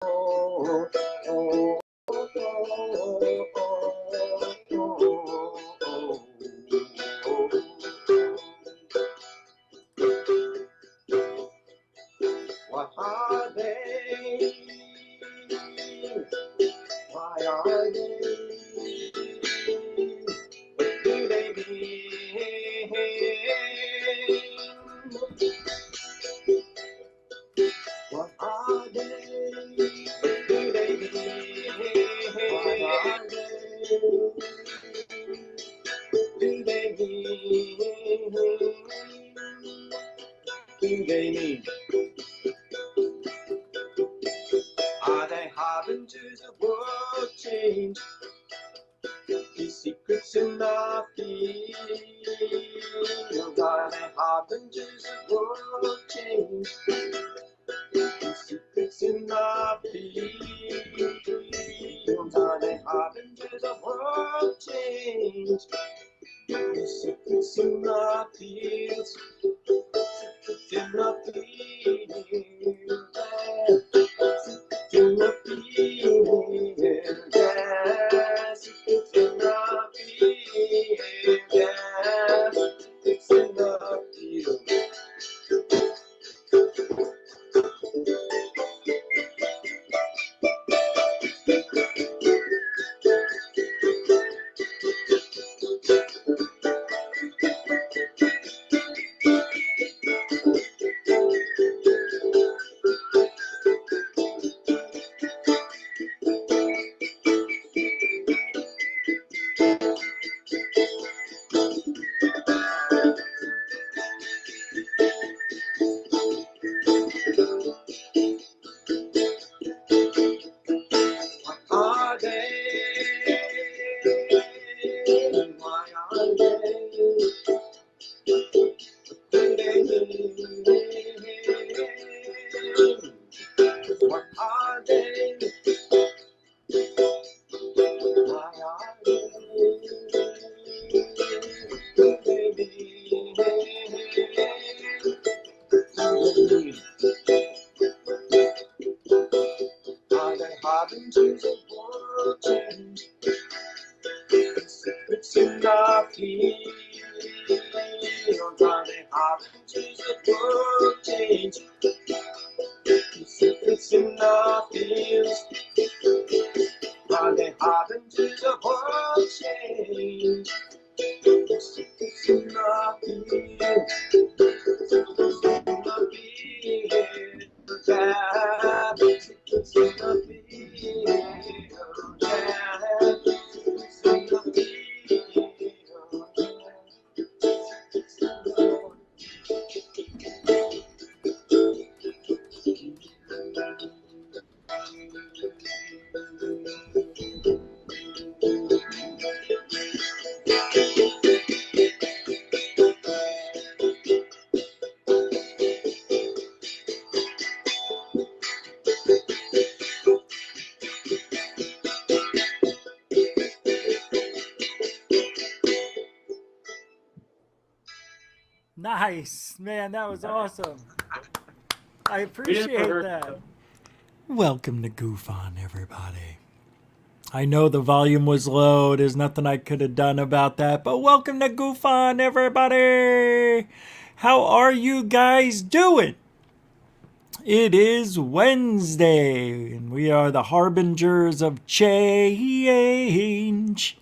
What are they? Why are they? What do they mean? What are they? What do they mean? Why are they? Do they mean? Do they mean? Are they harbingers of world change? These secrets in our field. Are they harbingers of world change? These secrets in our field. Are they harbingers of world change? These secrets in our fields. Secrets in our field. In the field, yeah, secrets in the field, yeah, secrets in the field. Harbingers of world change, secrets in our field. Are they harbingers of world change? Secrets in our fields. Are they harbingers of world change? Secrets in our fields. Secrets in our fields. Yeah, secrets in our fields. Nice, man, that was awesome. I appreciate that. Welcome to GUFON, everybody. I know the volume was low. There's nothing I could have done about that, but welcome to GUFON, everybody. How are you guys doing? It is Wednesday, and we are the harbingers of change.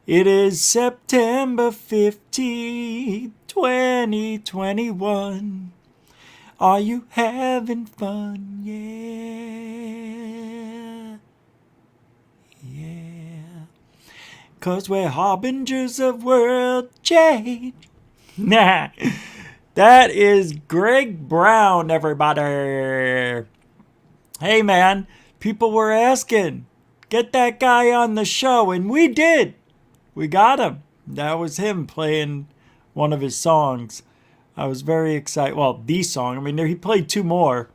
It is September 15th, 2021. Are you having fun? Yeah. Yeah. 'Cause we're harbingers of world change. Nah. That is Greg Brown, everybody. Hey, man. People were asking, get that guy on the show, and we did. We got him. That was him playing one of his songs. I was very excited. Well, the song. I mean, he played two more.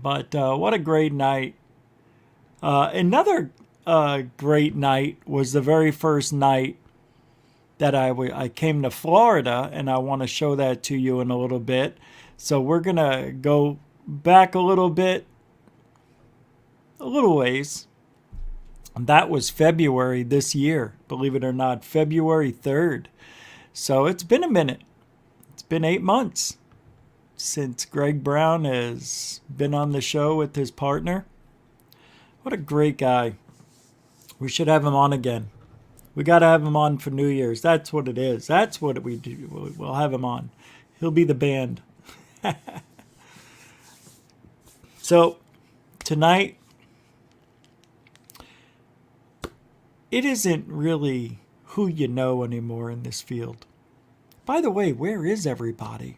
But what a great night. Another great night was the very first night that I came to Florida, and I want to show that to you in a little bit. So we're going to go back a little bit a little ways. That was February this year, believe it or not, February 3rd. So it's been a minute. It's been 8 months since Greg Brown has been on the show with his partner. What a great guy. We should have him on again. We got to have him on for New Year's. That's what it is. That's what we do. We'll have him on. He'll be the band. So tonight, it isn't really who you know anymore in this field. By the way, where is everybody?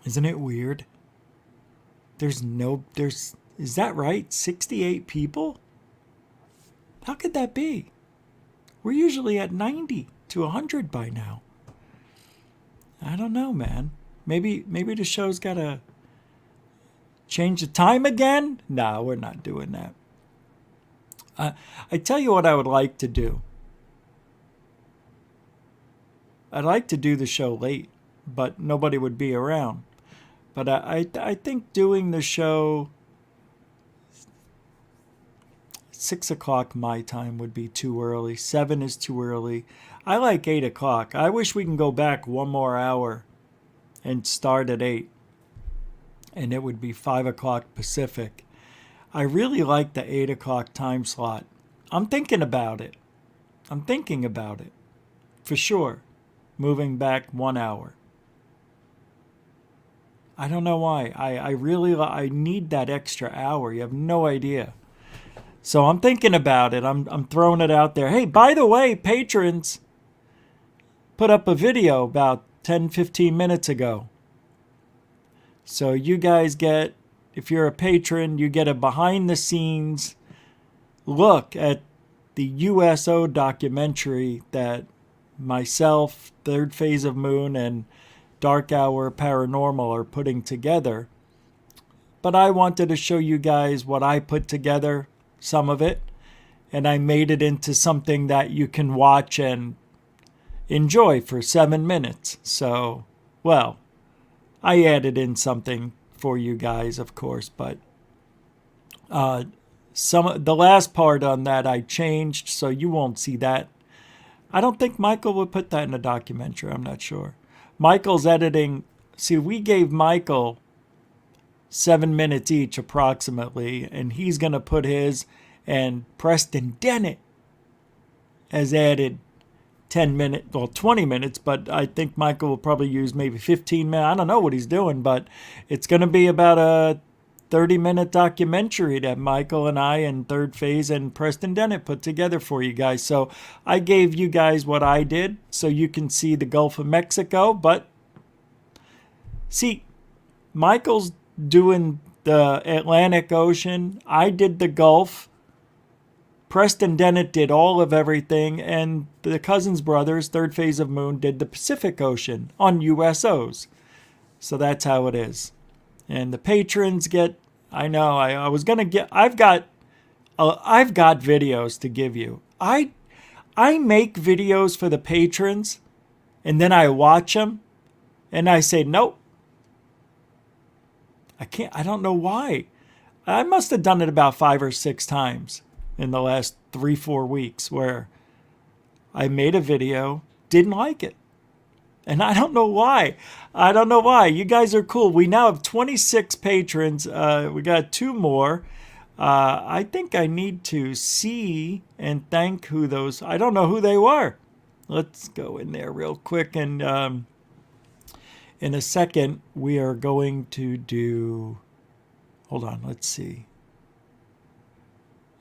Isn't it weird? Is that right? 68 people? How could that be? We're usually at 90 to 100 by now. I don't know, man. Maybe the show's got to change the time again? No, we're not doing that. I tell you what I would like to do. I'd like to do the show late, but nobody would be around. But I think doing the show 6 o'clock my time would be too early. 7 is too early. I like 8 o'clock. I wish we can go back one more hour and start at 8. And it would be 5 o'clock Pacific. I really like the 8 o'clock time slot. I'm thinking about it. For sure. Moving back 1 hour. I don't know why. I need that extra hour. You have no idea. So I'm thinking about it. I'm throwing it out there. Hey, by the way, patrons put up a video about 10-15 minutes ago. So you guys get, if you're a patron, you get a behind the scenes look at the USO documentary that myself, Third Phase of Moon, and Dark Hour Paranormal are putting together. But I wanted to show you guys what I put together, some of it, and I made it into something that you can watch and enjoy for 7 minutes. So, well, I added in something for you guys, of course, but the last part on that I changed, so you won't see that. I don't think Michael would put that in a documentary. I'm not sure. Michael's editing. See, we gave Michael 7 minutes each approximately, and he's going to put his, and Preston Dennett has added 10 minutes, well, 20 minutes, but I think Michael will probably use maybe 15 minutes. I don't know what he's doing, but it's going to be about a 30-minute documentary that Michael and I and Third Phase and Preston Dennett put together for you guys. So I gave you guys what I did so you can see the Gulf of Mexico. But see, Michael's doing the Atlantic Ocean. I did the Gulf. Preston Dennett did all of everything. And the Cousins brothers, Third Phase of Moon, did the Pacific Ocean on USOs. So that's how it is. And the patrons get, I know, I was going to get, I've got videos to give you. I make videos for the patrons, and then I watch them, and I say, nope. I don't know why. I must have done it about 5 or 6 times in the last 3-4 weeks where I made a video, didn't like it. And I don't know why. You guys are cool. We now have 26 patrons. We got 2 more. I think I need to see and thank who those... I don't know who they were. Let's go in there real quick. And in a second, we are going to do... Hold on. Let's see.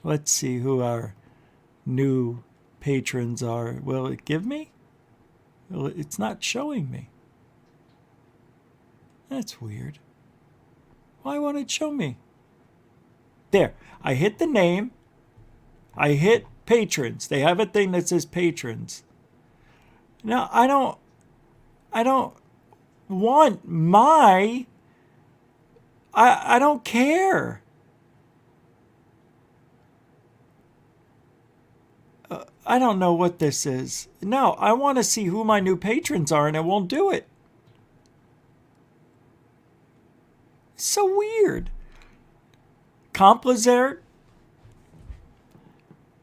Let's see who our new patrons are. Will it give me? Well, it's not showing me. That's weird. Why won't it show me? There. I hit the name. I hit patrons. They have a thing that says patrons. Now, I don't want my... I don't care. I don't know what this is. No, I want to see who my new patrons are, and it won't do it. It's so weird. Complazert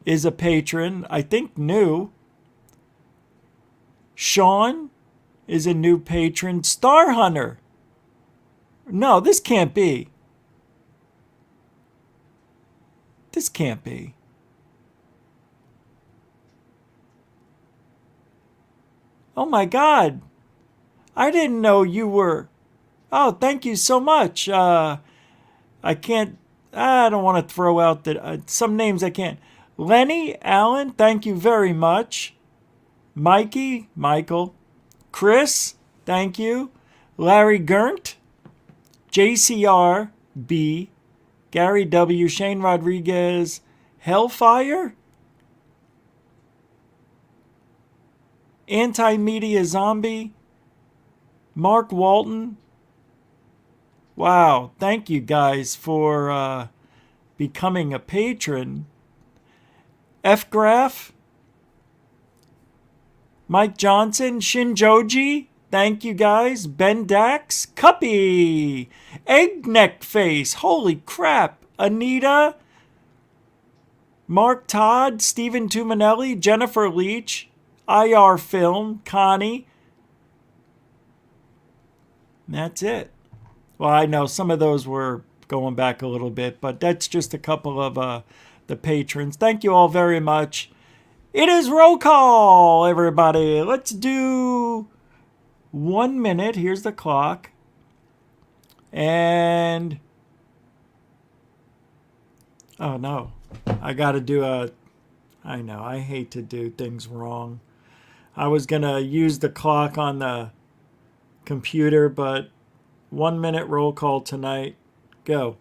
is a patron, I think new. Sean is a new patron. Star Hunter. No, this can't be. This can't be. Oh my God. I didn't know you were. Oh, thank you so much. I don't want to throw out some names I can't. Lenny, Allen, thank you very much. Mikey, Michael. Chris, thank you. Larry Gerndt. JCR, B. Gary W. Shane Rodriguez. Hellfire. Anti-Media Zombie. Mark Walton. Wow, thank you guys for becoming a patron. F. Graf. Mike Johnson. Shinjoji. Thank you guys. Ben Dax. Cuppy. Egg Neck Face. Holy crap. Anita. Mark Todd. Stephen Tuminelli. Jennifer Leach. IR Film. Connie. That's it. Well, I know some of those were going back a little bit, but that's just a couple of the patrons. Thank you all very much. It is roll call, everybody. Let's do 1 minute. Here's the clock. And, oh no, I got to do I know, I hate to do things wrong. I was going to use the clock on the computer, but 1 minute roll call tonight. Go.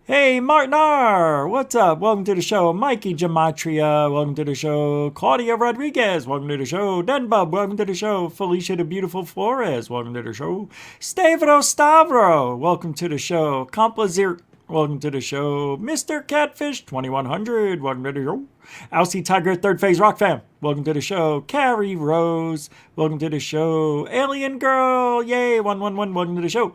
Hey, Martin R. What's up? Welcome to the show. Mikey Gematria. Welcome to the show. Claudia Rodriguez. Welcome to the show. Denbub. Welcome to the show. Felicia the Beautiful Flores. Welcome to the show. Stavros Stavro. Welcome to the show. Complazert. Welcome to the show. Mr. Catfish 2100. Welcome to the show. Alcy Tiger Third Phase Rock Fam. Welcome to the show. Carrie Rose. Welcome to the show. Alien Girl. Yay. 111. Welcome to the show.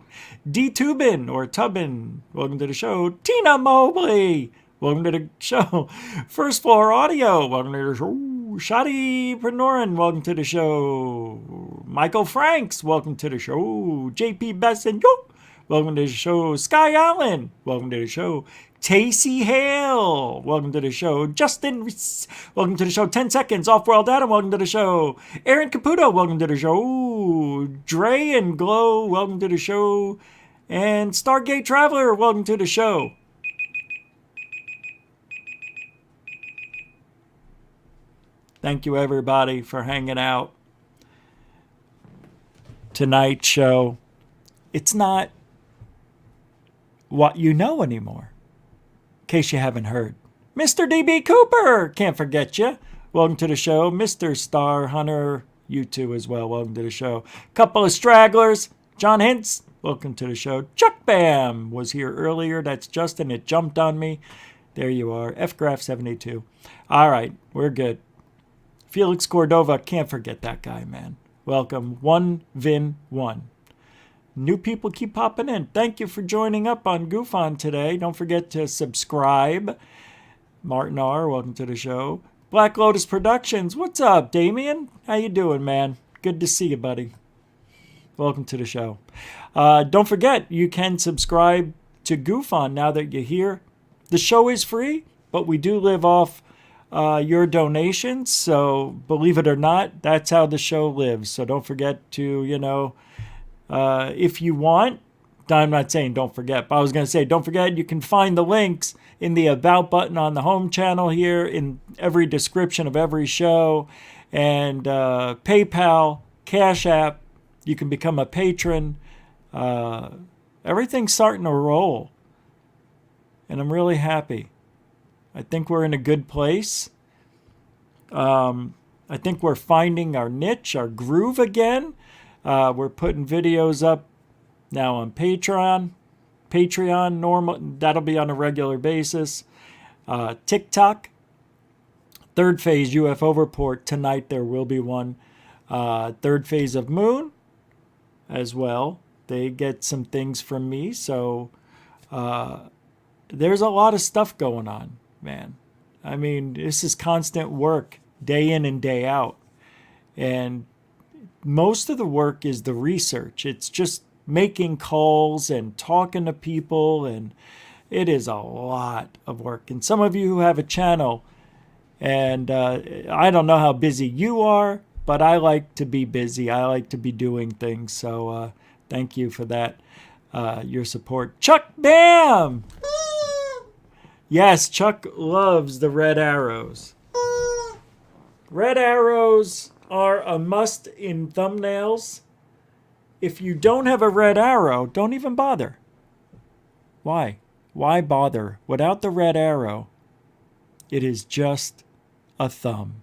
D Tubin or Tubbin. Welcome to the show. Tina Mobley. Welcome to the show. First Floor Audio. Welcome to the show. Shadi Prenorin. Welcome to the show. Michael Franks. Welcome to the show. JP Besson. Yo. Welcome to the show. Sky Allen. Welcome to the show. Tacey Hale. Welcome to the show. Justin. Welcome to the show. 10 Seconds. Off-World Adam. Welcome to the show. Aaron Caputo. Welcome to the show. Dre and Glow. Welcome to the show. And Stargate Traveler. Welcome to the show. Thank you, everybody, for hanging out. Tonight's show. It's not what you know anymore. In case you haven't heard. Mr. DB Cooper, can't forget you. Welcome to the show. Mr. Star Hunter, you too as well. Welcome to the show. Couple of stragglers. John Hintz, welcome to the show. Chuck Bam was here earlier. That's Justin. It jumped on me. There you are. FGraph72. All right, we're good. Felix Cordova, can't forget that guy, man. Welcome. 1Vin1. New people keep popping in. Thank you for joining up on GUFON today. Don't forget to subscribe. Martin R., welcome to the show. Black Lotus Productions, what's up, Damien? How you doing, man? Good to see you, buddy. Welcome to the show. Don't forget, you can subscribe to GUFON now that you're here. The show is free, but we do live off your donations. So believe it or not, that's how the show lives. So don't forget to, if you want, I'm not saying don't forget, but I was going to say don't forget you can find the links in the About button on the home channel here, in every description of every show, and PayPal, Cash App. You can become a patron. Everything's starting to roll, and I'm really happy. I think we're in a good place. I think we're finding our niche, our groove again. We're putting videos up now on Patreon, normal, that'll be on a regular basis. TikTok, Third Phase UFO Report, tonight there will be one. Third Phase of Moon as well. They get some things from me, so there's a lot of stuff going on, man. I mean, this is constant work, day in and day out. And most of the work is the research. It's just making calls and talking to people, and it is a lot of work. And some of you who have a channel, and I don't know how busy you are, but I like to be busy. I like to be doing things. So thank you for that, your support. Chuck Bam! Yes, Chuck loves the red arrows. Red arrows are a must in thumbnails. If you don't have a red arrow, don't even bother. Why? Why bother? Without the red arrow, it is just a thumb.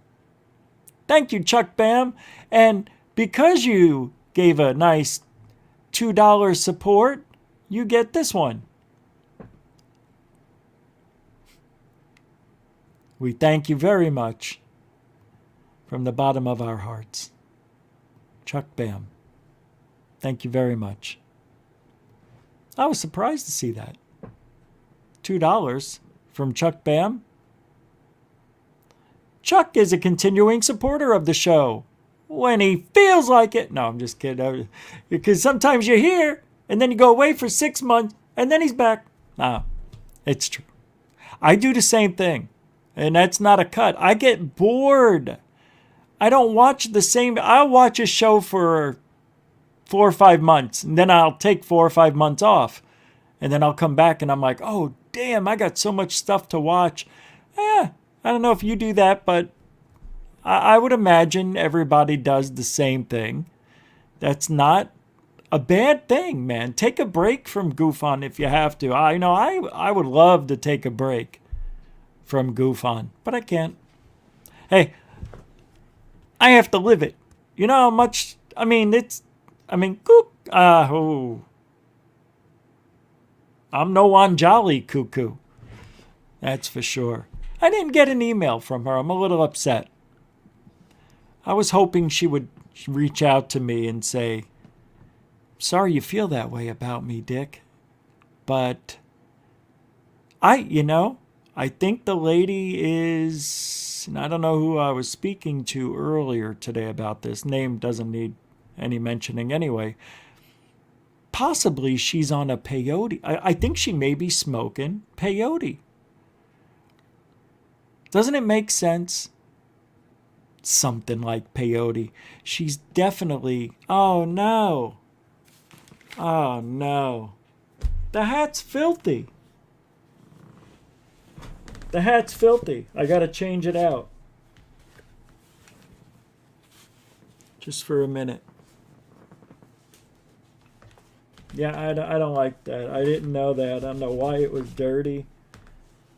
Thank you, Chuck Bam. And because you gave a nice $2 support, you get this one. We thank you very much from the bottom of our hearts. Chuck Bam. Thank you very much. I was surprised to see that. $2 from Chuck Bam. Chuck is a continuing supporter of the show when he feels like it. No, I'm just kidding. Because sometimes you're here and then you go away for 6 months and then he's back. No, it's true. I do the same thing. And that's not a cut. I get bored. I don't watch the same. I'll watch a show for 4 or 5 months, and then I'll take 4 or 5 months off. And then I'll come back and I'm like, oh, damn, I got so much stuff to watch. I don't know if you do that, but I would imagine everybody does the same thing. That's not a bad thing, man. Take a break from GUFON if you have to. I would love to take a break from GUFON, but I can't. Hey, I have to live it. You know how much, I'm no Anjali cuckoo. That's for sure. I didn't get an email from her. I'm a little upset. I was hoping she would reach out to me and say, sorry you feel that way about me, Dick. But I think the lady is, and I don't know who I was speaking to earlier today about this. Name doesn't need any mentioning anyway. Possibly she's on a peyote. I think she may be smoking peyote. Doesn't it make sense? Something like peyote. She's definitely, oh no. Oh no. The hat's filthy. The hat's filthy. I gotta change it out. Just for a minute. Yeah, I don't like that. I didn't know that. I don't know why it was dirty.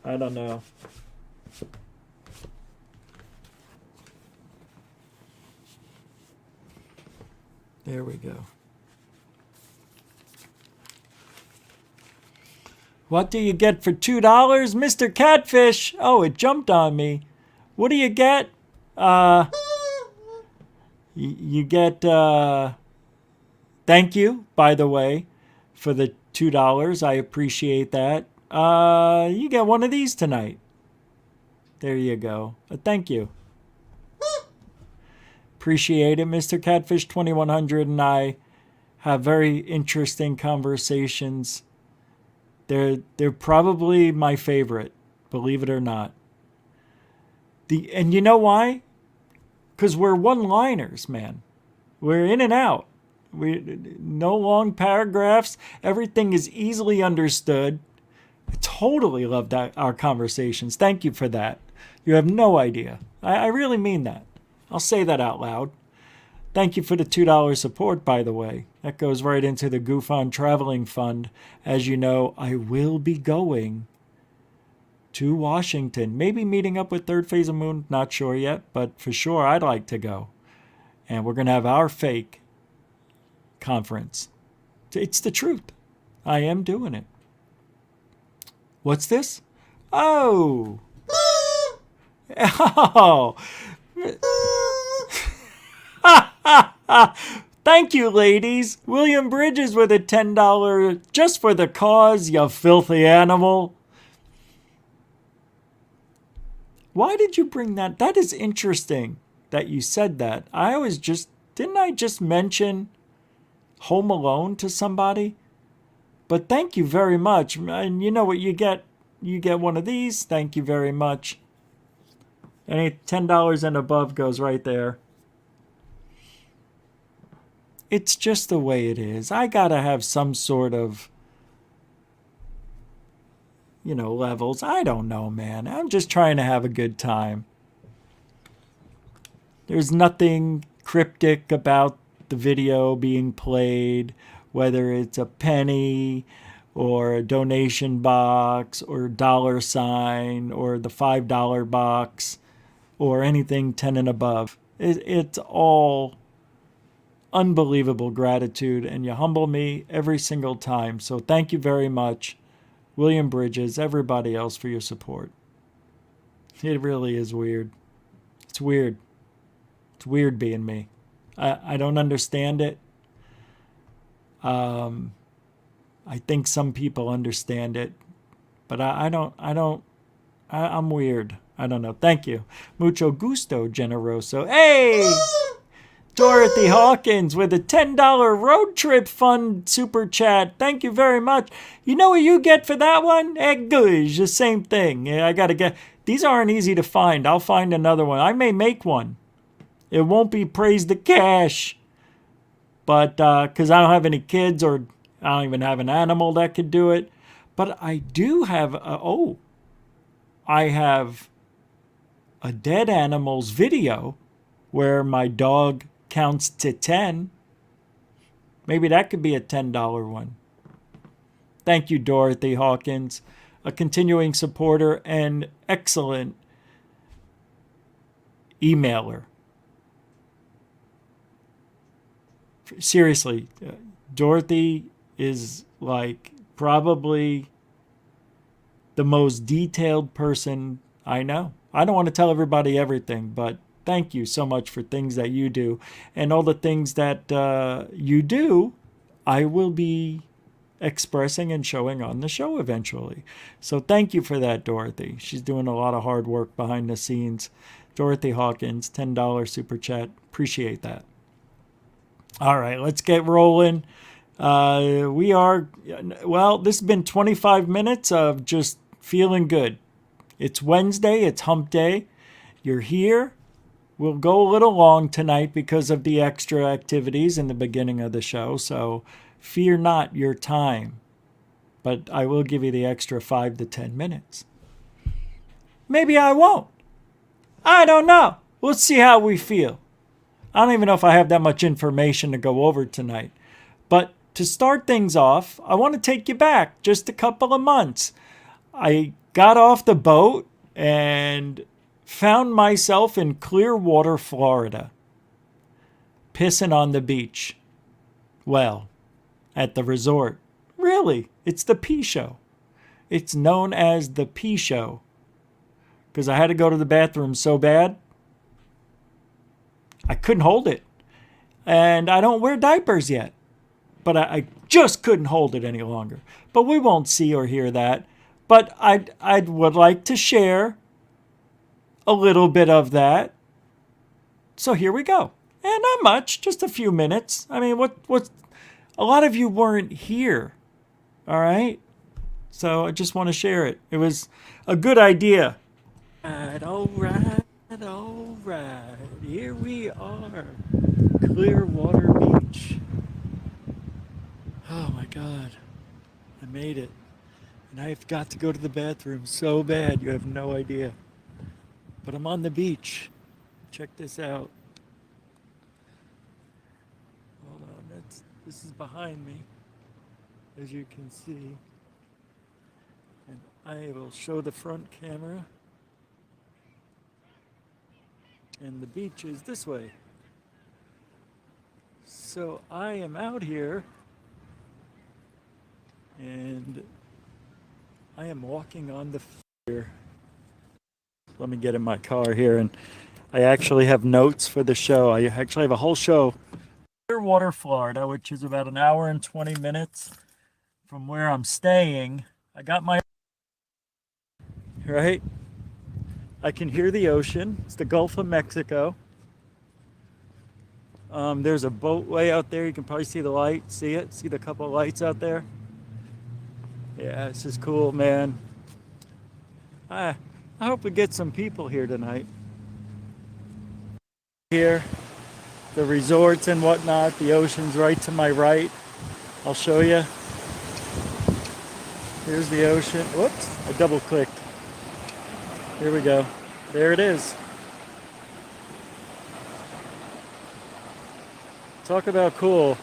I don't know. There we go. What do you get for $2? Mr. Catfish. Oh, it jumped on me. What do you get? You get, thank you, by the way, for the $2. I appreciate that. You get one of these tonight. There you go. Thank you. Appreciate it. Mr. Catfish 2100 and I have very interesting conversations. They're probably my favorite, believe it or not. And you know why? Because we're one-liners, man. We're in and out. No long paragraphs. Everything is easily understood. I totally loved our conversations. Thank you for that. You have no idea. I really mean that. I'll say that out loud. Thank you for the $2 support, by the way. That goes right into the GUFON Traveling Fund. As you know, I will be going to Washington. Maybe meeting up with Third Phase of Moon. Not sure yet, but for sure I'd like to go. And we're going to have our fake conference. It's the truth. I am doing it. What's this? Oh. Oh. Thank you, ladies. William Bridges with a $10 just for the cause, you filthy animal. Why did you bring that? That is interesting that you said that. Didn't I just mention Home Alone to somebody? But thank you very much. And you know what you get? You get one of these. Thank you very much. Any $10 and above goes right there. It's just the way it is. I gotta have some sort of, levels. I don't know, man. I'm just trying to have a good time. There's nothing cryptic about the video being played, whether it's a penny or a donation box or $sign or the $5 box or anything 10 and above. It's all unbelievable gratitude, and you humble me every single time. So thank you very much, William Bridges, everybody else, for your support. It really is weird. It's weird. It's weird being me. I don't understand it. I think some people understand it, but I'm weird. I don't know. Thank you. Mucho gusto, generoso. Hey! Dorothy Hawkins with a $10 road trip fund super chat. Thank you very much. You know what you get for that one? Good, the same thing. Yeah, I gotta get. These aren't easy to find. I'll find another one. I may make one. It won't be praise the cash, but because I don't have any kids or I don't even have an animal that could do it. But I do have. I have a dead animals video where my dog counts to 10. Maybe that could be a $10 one. Thank you, Dorothy Hawkins, a continuing supporter and excellent emailer. Seriously, Dorothy is like probably the most detailed person I know. I don't want to tell everybody everything, but thank you so much for things that you do. And all the things that you do, I will be expressing and showing on the show eventually. So thank you for that, Dorothy. She's doing a lot of hard work behind the scenes. Dorothy Hawkins, $10 super chat. Appreciate that. All right, let's get rolling. This has been 25 minutes of just feeling good. It's Wednesday. It's hump day. You're here. We'll go a little long tonight because of the extra activities in the beginning of the show. So fear not your time. But I will give you the extra 5 to 10 minutes. Maybe I won't. I don't know. We'll see how we feel. I don't even know if I have that much information to go over tonight. But to start things off, I want to take you back just a couple of months. I got off the boat and found myself in Clearwater, Florida, pissing on the beach. Well, at the resort. Really, it's the Pee Show. It's known as the Pee Show because I had to go to the bathroom so bad. I couldn't hold it. And I don't wear diapers yet. But I just couldn't hold it any longer. But we won't see or hear that. But I would like to share a little bit of that. So here we go. And not much, just a few minutes. I mean, what a lot of you weren't here. All right? So I just want to share it. It was a good idea. All right. Here we are. Clearwater Beach. Oh my God. I made it. And I've got to go to the bathroom so bad, you have no idea. But I'm on the beach. Check this out. Hold on, this is behind me, as you can see. And I will show the front camera. And the beach is this way. So I am out here and I am walking on the pier. Let me get in my car here, and I actually have notes for the show. I actually have a whole show. Clearwater, Florida, which is about an hour and 20 minutes from where I'm staying. I got my right. I can hear the ocean. It's the Gulf of Mexico. There's a boat way out there. You can probably see the light. See it? See the couple of lights out there? Yeah, this is cool, man. I hope we get some people here tonight. Here, the resorts and whatnot. The ocean's right to my right. I'll show you. Here's the ocean. Whoops, I double clicked. Here we go. There it is. Talk about cool.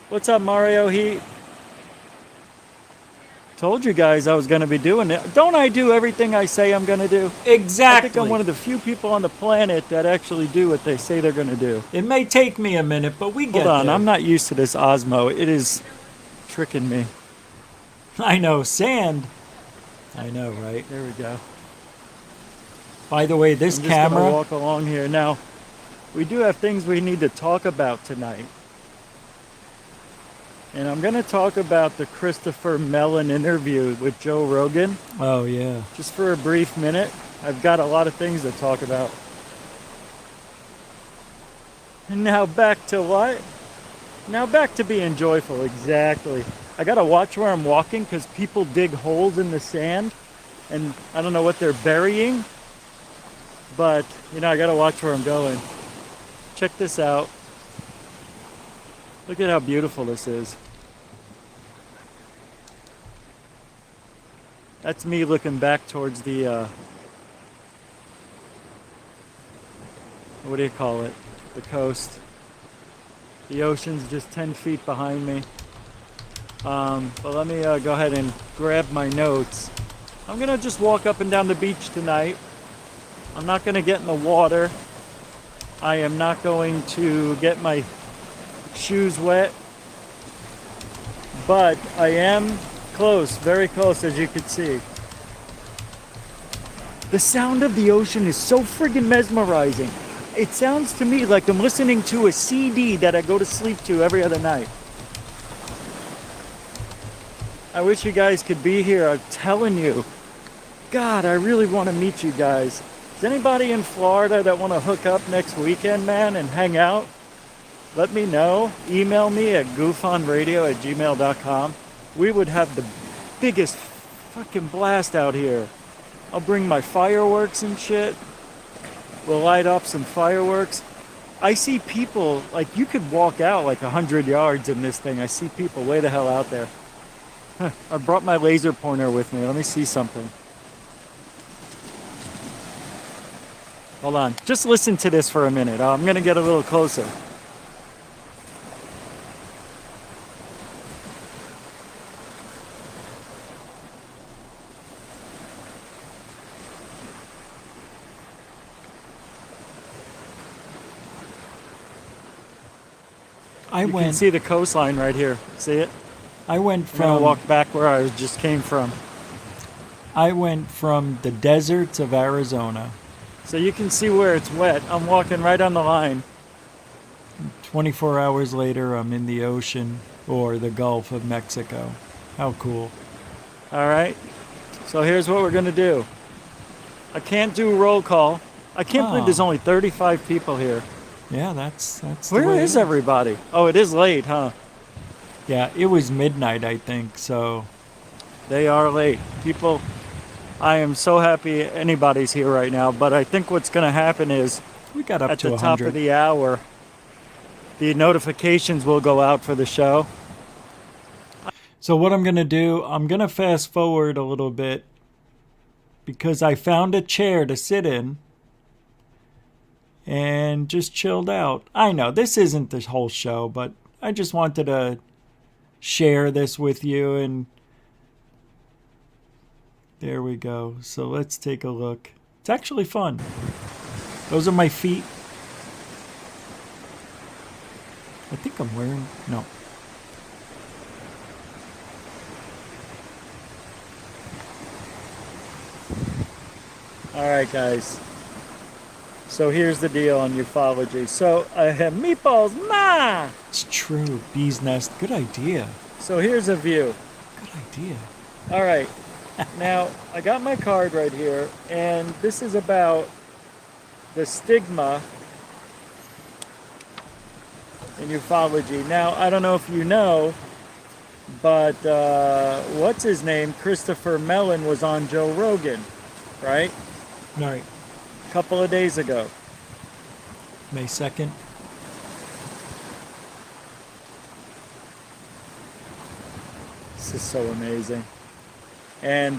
What's up, Mario Heat? Told you guys I was going to be doing it. Don't I do everything I say I'm going to do? Exactly. I think I'm one of the few people on the planet that actually do what they say they're going to do. It may take me a minute, but we get Hold on, there. I'm not used to this Osmo. It is tricking me. I know, sand. I know, right? There we go. By the way, this I'm just gonna camera. walk along here. Now, we do have things we need to talk about tonight. And I'm going to talk about the Christopher Mellon interview with Joe Rogan. Oh, yeah. Just for a brief minute. I've got a lot of things to talk about. And now back to what? Now back to being joyful, exactly. I gotta watch where I'm walking because people dig holes in the sand and I don't know what they're burying. But, you know, I gotta watch where I'm going. Check this out. Look at how beautiful this is. That's me looking back towards the, what do you call it? The coast. The ocean's just 10 feet behind me. But let me go ahead and grab my notes. I'm gonna just walk up and down the beach tonight. I'm not gonna get in the water. I am not going to get my shoes wet. But I am close, very close, as you can see. The sound of the ocean is so friggin' mesmerizing. It sounds to me like I'm listening to a CD that I go to sleep to every other night. I wish you guys could be here. I'm telling you. God, I really want to meet you guys. Is anybody in Florida that want to hook up next weekend, man, and hang out? Let me know. Email me at gufonradio@gmail.com. We would have the biggest fucking blast out here. I'll bring my fireworks and shit. We'll light up some fireworks. I see people, like, you could walk out like 100 yards in this thing. I see people way the hell out there. I brought my laser pointer with me. Let me see something. Hold on. Just listen to this for a minute. I'm going to get a little closer. You can see the coastline right here. See it? I went I'm gonna from walk back where I just came from. the deserts of Arizona. So you can see where it's wet. I'm walking right on the line. 24 hours later, I'm in the ocean or the Gulf of Mexico. How cool. All right. So here's what we're gonna do. I can't do roll call. I can't believe there's only 35 people here. Yeah, that's the Where way it is everybody? Oh, it is late, huh? Yeah, it was midnight, I think, so They are late. People, I am so happy anybody's here right now, but I think what's going to happen is we got up at to the top 100. of the hour, the notifications will go out for the show. So what I'm going to do, I'm going to fast forward a little bit because I found a chair to sit in and just chilled out. I know this isn't the whole show, but I just wanted to share this with you, and there we go. So let's take a look. It's actually fun. Those are my feet. I think I'm wearing, no. All right, guys. So here's the deal on ufology. So I have meatballs, ma! It's true. Bee's nest. Good idea. So here's a view. Good idea. All right. Now, I got my card right here, and this is about the stigma in ufology. Now, I don't know if you know, but what's his name? Christopher Mellon was on Joe Rogan, right? Right. A couple of days ago. May 2nd. This is so amazing. And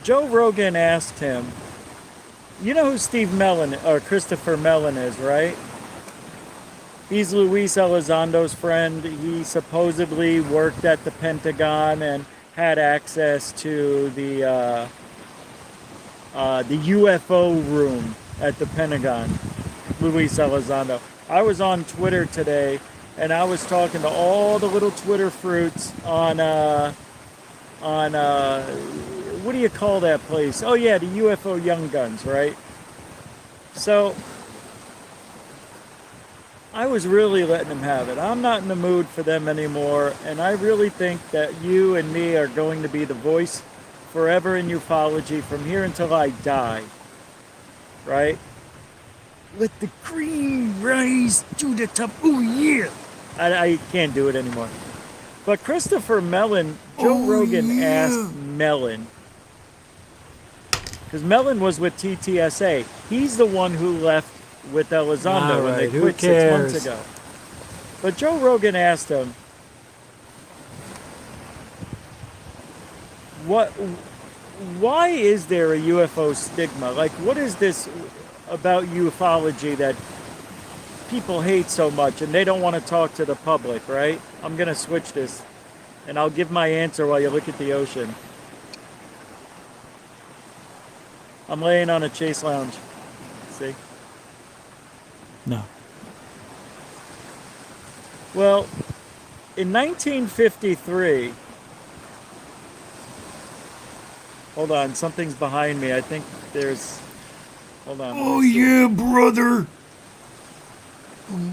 Joe Rogan asked him, you know who Steve Mellon or Christopher Mellon is, right? He's Luis Elizondo's friend. He supposedly worked at the Pentagon and had access to the UFO room at the Pentagon. Luis Elizondo. I was on Twitter today, and I was talking to all the little Twitter fruits on what do you call that place? Oh yeah, the UFO Young Guns, right? So I was really letting them have it. I'm not in the mood for them anymore, and I really think that you and me are going to be the voice forever in ufology from here until I die. Right? Let the cream rise to the top. Oh yeah! I can't do it anymore. But Christopher Mellon, Joe Rogan asked Mellon, because Mellon was with TTSA. He's the one who left with Elizondo when they quit 6 months ago. But Joe Rogan asked him, why is there a UFO stigma? Like, what is this about ufology that people hate so much and they don't want to talk to the public, right? I'm going to switch this and I'll give my answer while you look at the ocean. I'm laying on a Chase Lounge. See? No. Well, in 1953, hold on, something's behind me. I think there's, hold on. Oh yeah, brother.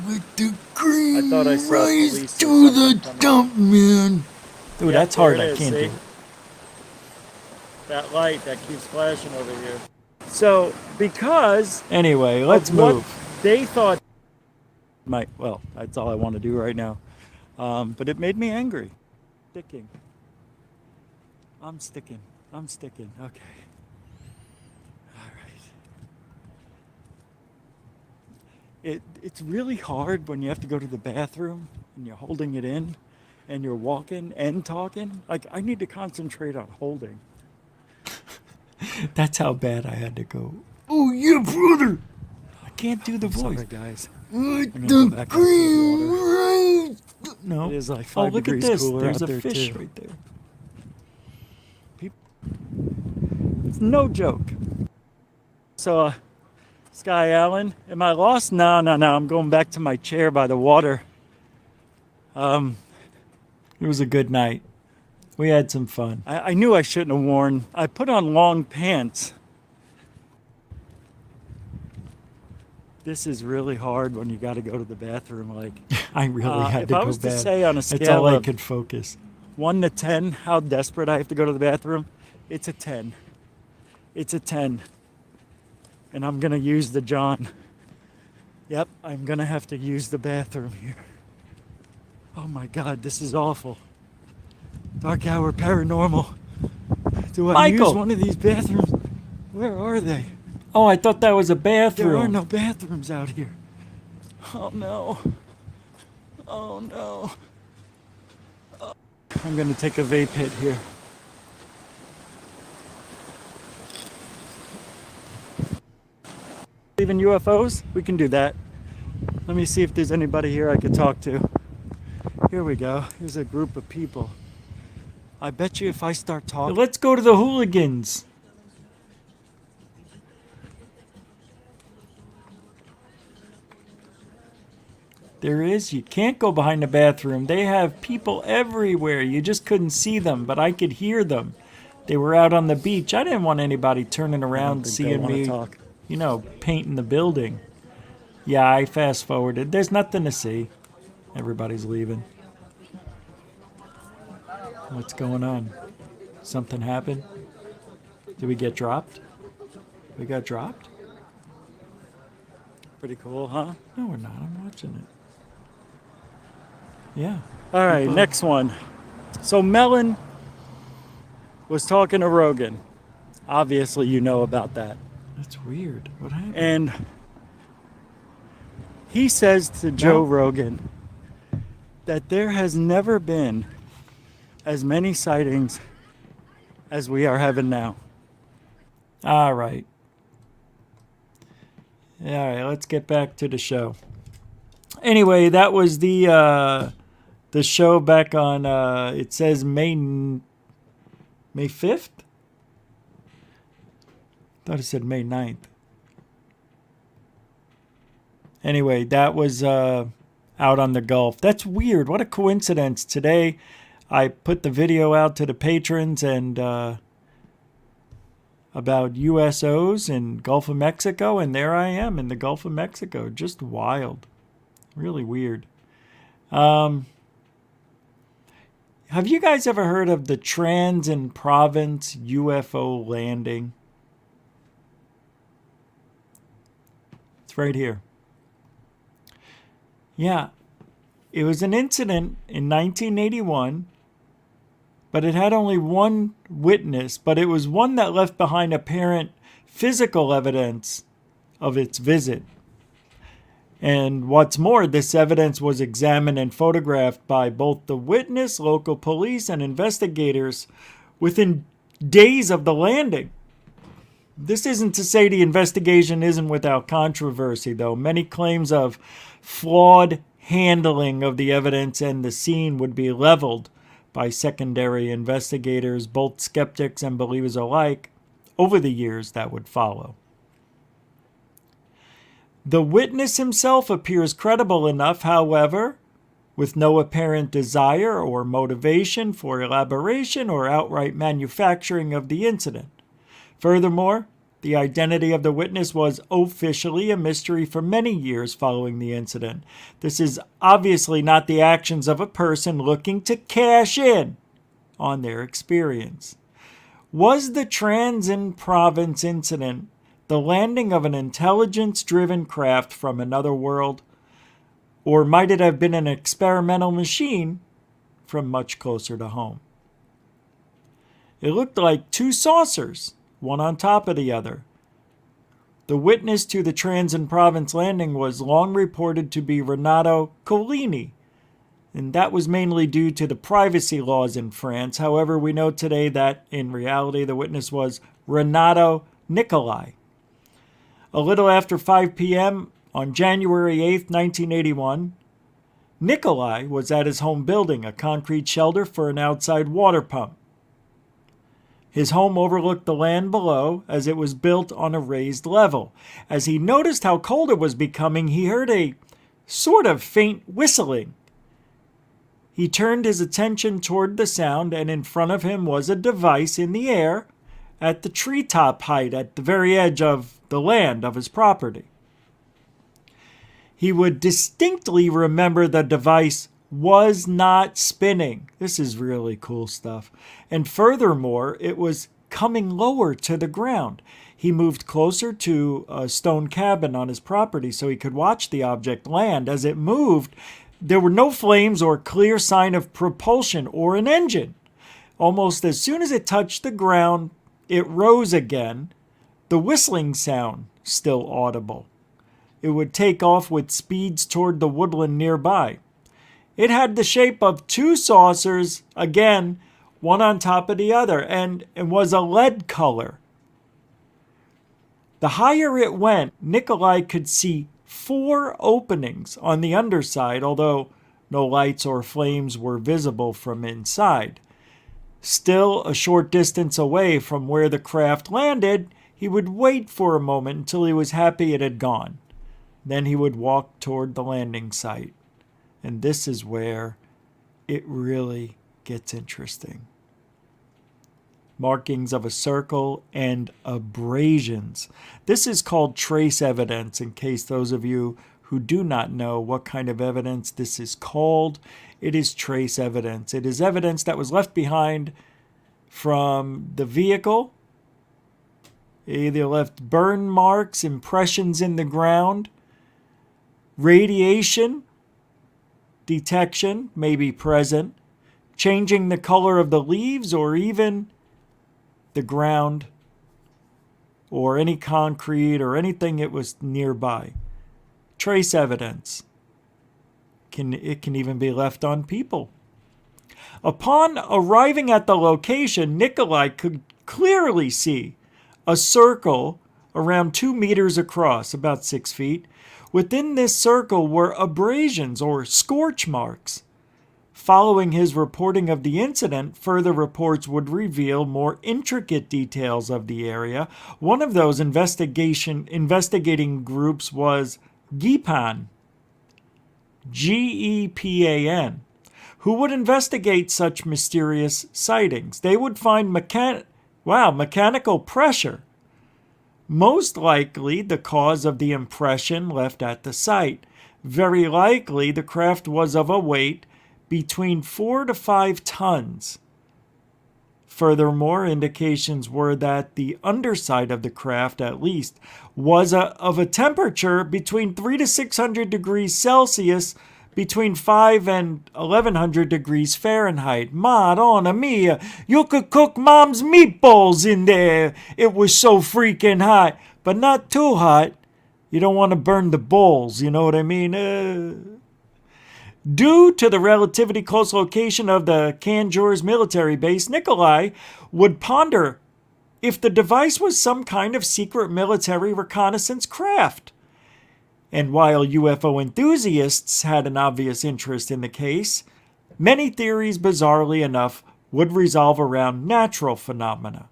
Let the cream I thought I saw rise police to or the something coming. top, man. Dude, Yeah, that's hard. there it I is, can't see? do it. That light that keeps flashing over here. So, because Anyway, let's of what move. they thought well, that's all I want to do right now. But it made me angry. Sticking. I'm sticking. Okay. All right. It's really hard when you have to go to the bathroom and you're holding it in and you're walking and talking. Like, I need to concentrate on holding. That's how bad I had to go. Oh yeah, brother. I can't do the voice. Sorry, guys. Let gonna the go back out to the cream rise. No. It is like Oh, 5 look at degrees this. cooler There's out a there, fish too. right there. It's no joke. So, Sky Allen, am I lost? No. I'm going back to my chair by the water. It was a good night. We had some fun. I knew I shouldn't have worn. I put on long pants. This is really hard when you got to go to the bathroom. Like, I really had if to I go was to bad. say on a That's scale all I of could focus. 1 to 10, how desperate I have to go to the bathroom, it's a 10. It's a 10. And I'm going to use the John. Yep, I'm going to have to use the bathroom here. Oh my God, this is awful. Dark Hour Paranormal. Do I Michael! use one of these bathrooms? Where are they? Oh, I thought that was a bathroom. There are no bathrooms out here. Oh no. Oh no. I'm going to take a vape hit here. Even UFOs? We can do that. Let me see if there's anybody here I could talk to. Here we go. Here's a group of people. I bet you if I start talking... Let's go to the hooligans. There is. You can't go behind the bathroom. They have people everywhere. You just couldn't see them, but I could hear them. They were out on the beach. I didn't want anybody turning around seeing me, talk. you know, painting the building. Yeah, I fast forwarded. There's nothing to see. Everybody's leaving. What's going on? Something happened? Did we get dropped? We got dropped? Pretty cool, huh? No, we're not. I'm watching it. Yeah. All right, People- next one. So Mellon was talking to Rogan. Obviously, you know about that. That's weird. What happened? And he says to Joe No. Rogan that there has never been as many sightings as we are having now. All right. All right, let's get back to the show. Anyway, that was the show back on it says May 5th? Thought it said May 9th. Anyway, that was out on the Gulf. That's weird. What a coincidence. Today I put the video out to the patrons and about USOs in Gulf of Mexico, and there I am in the Gulf of Mexico. Just wild. Really weird. Have you guys ever heard of the Trans-en-Provence UFO landing? It's right here. Yeah. It was an incident in 1981, but it had only one witness, but it was one that left behind apparent physical evidence of its visit. And what's more, this evidence was examined and photographed by both the witness, local police, and investigators within days of the landing. This isn't to say the investigation isn't without controversy, though. Many claims of flawed handling of the evidence and the scene would be leveled by secondary investigators, both skeptics and believers alike, over the years that would follow. The witness himself appears credible enough, however, with no apparent desire or motivation for elaboration or outright manufacturing of the incident. Furthermore, the identity of the witness was officially a mystery for many years following the incident. This is obviously not the actions of a person looking to cash in on their experience. Was the Trans-en-Provence Incident the landing of an intelligence-driven craft from another world? Or might it have been an experimental machine from much closer to home? It looked like two saucers, one on top of the other. The witness to the Trans-en-Provence landing was long reported to be Renato Collini, and that was mainly due to the privacy laws in France. However, we know today that, in reality, the witness was Renato Nicolai. A little after 5 p.m. on January 8, 1981, Nicolai was at his home building a concrete shelter for an outside water pump. His home overlooked the land below as it was built on a raised level. As he noticed how cold it was becoming, he heard a sort of faint whistling. He turned his attention toward the sound, and in front of him was a device in the air at the treetop height at the very edge of the land of his property. He would distinctly remember the device was not spinning. This is really cool stuff. And furthermore, it was coming lower to the ground. He moved closer to a stone cabin on his property so he could watch the object land. As it moved, there were no flames or clear sign of propulsion or an engine. Almost as soon as it touched the ground, it rose again, the whistling sound still audible. It would take off with speeds toward the woodland nearby. It had the shape of two saucers, again, one on top of the other, and was a lead color. The higher it went, Nikolai could see 4 openings on the underside, although no lights or flames were visible from inside. Still a short distance away from where the craft landed, he would wait for a moment until he was happy it had gone. Then he would walk toward the landing site. And this is where it really gets interesting. Markings of a circle and abrasions. This is called trace evidence, in case those of you who do not know what kind of evidence this is called. It is trace evidence. It is evidence that was left behind from the vehicle. It either left burn marks, impressions in the ground, radiation detection may be present, changing the color of the leaves or even the ground or any concrete or anything that was nearby. Trace evidence. It can even be left on people. Upon arriving at the location, Nikolai could clearly see a circle around 2 meters across, about 6 feet. Within this circle were abrasions or scorch marks. Following his reporting of the incident, further reports would reveal more intricate details of the area. One of those investigating groups was GYPSEY, GEPAN, who would investigate such mysterious sightings. They would find mechanical pressure, most likely the cause of the impression left at the site. Very likely the craft was of a weight between 4 to 5 tons. Furthermore, indications were that the underside of the craft, at least, was of a temperature between 3 to 600 degrees Celsius, between 5 and 1100 degrees Fahrenheit. Madonna mia, you could cook mom's meatballs in there. It was so freaking hot, but not too hot. You don't want to burn the bowls, you know what I mean? Due to the relatively close location of the Kanjur's military base, Nikolai would ponder if the device was some kind of secret military reconnaissance craft. And while UFO enthusiasts had an obvious interest in the case, many theories, bizarrely enough, would revolve around natural phenomena.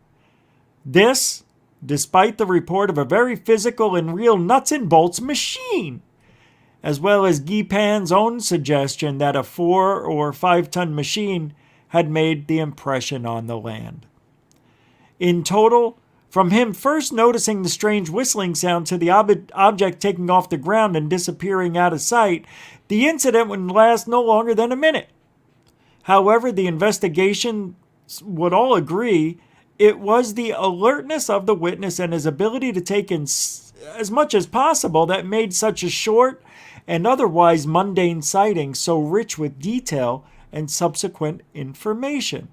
This, despite the report of a very physical and real nuts and bolts machine, as well as GYPSEY's own suggestion that a 4 or 5 ton machine had made the impression on the land. In total, from him first noticing the strange whistling sound to the object taking off the ground and disappearing out of sight, the incident would last no longer than a minute. However, the investigation would all agree it was the alertness of the witness and his ability to take in as much as possible that made such a short and otherwise mundane sighting so rich with detail and subsequent information.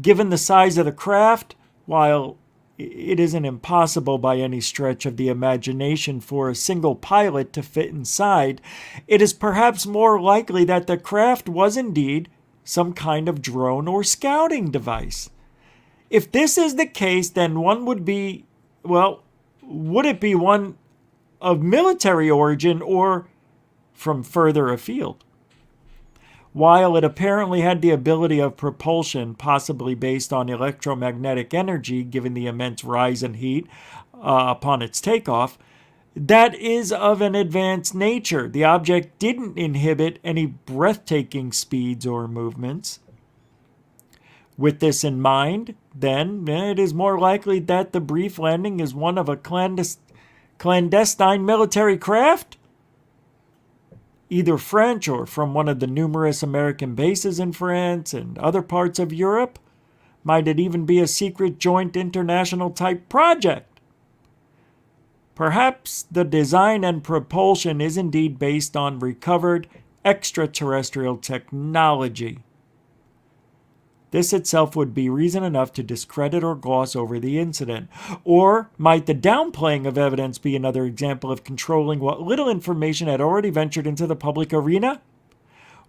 Given the size of the craft, while it isn't impossible by any stretch of the imagination for a single pilot to fit inside, it is perhaps more likely that the craft was indeed some kind of drone or scouting device. If this is the case, then would it be one of military origin or from further afield? While it apparently had the ability of propulsion, possibly based on electromagnetic energy, given the immense rise in heat upon its takeoff, that is of an advanced nature. The object didn't inhibit any breathtaking speeds or movements. With this in mind, then, it is more likely that the brief landing is one of a clandestine military craft, either French or from one of the numerous American bases in France and other parts of Europe. Might it even be a secret joint international type project? Perhaps the design and propulsion is indeed based on recovered extraterrestrial technology. This itself would be reason enough to discredit or gloss over the incident. Or might the downplaying of evidence be another example of controlling what little information had already ventured into the public arena?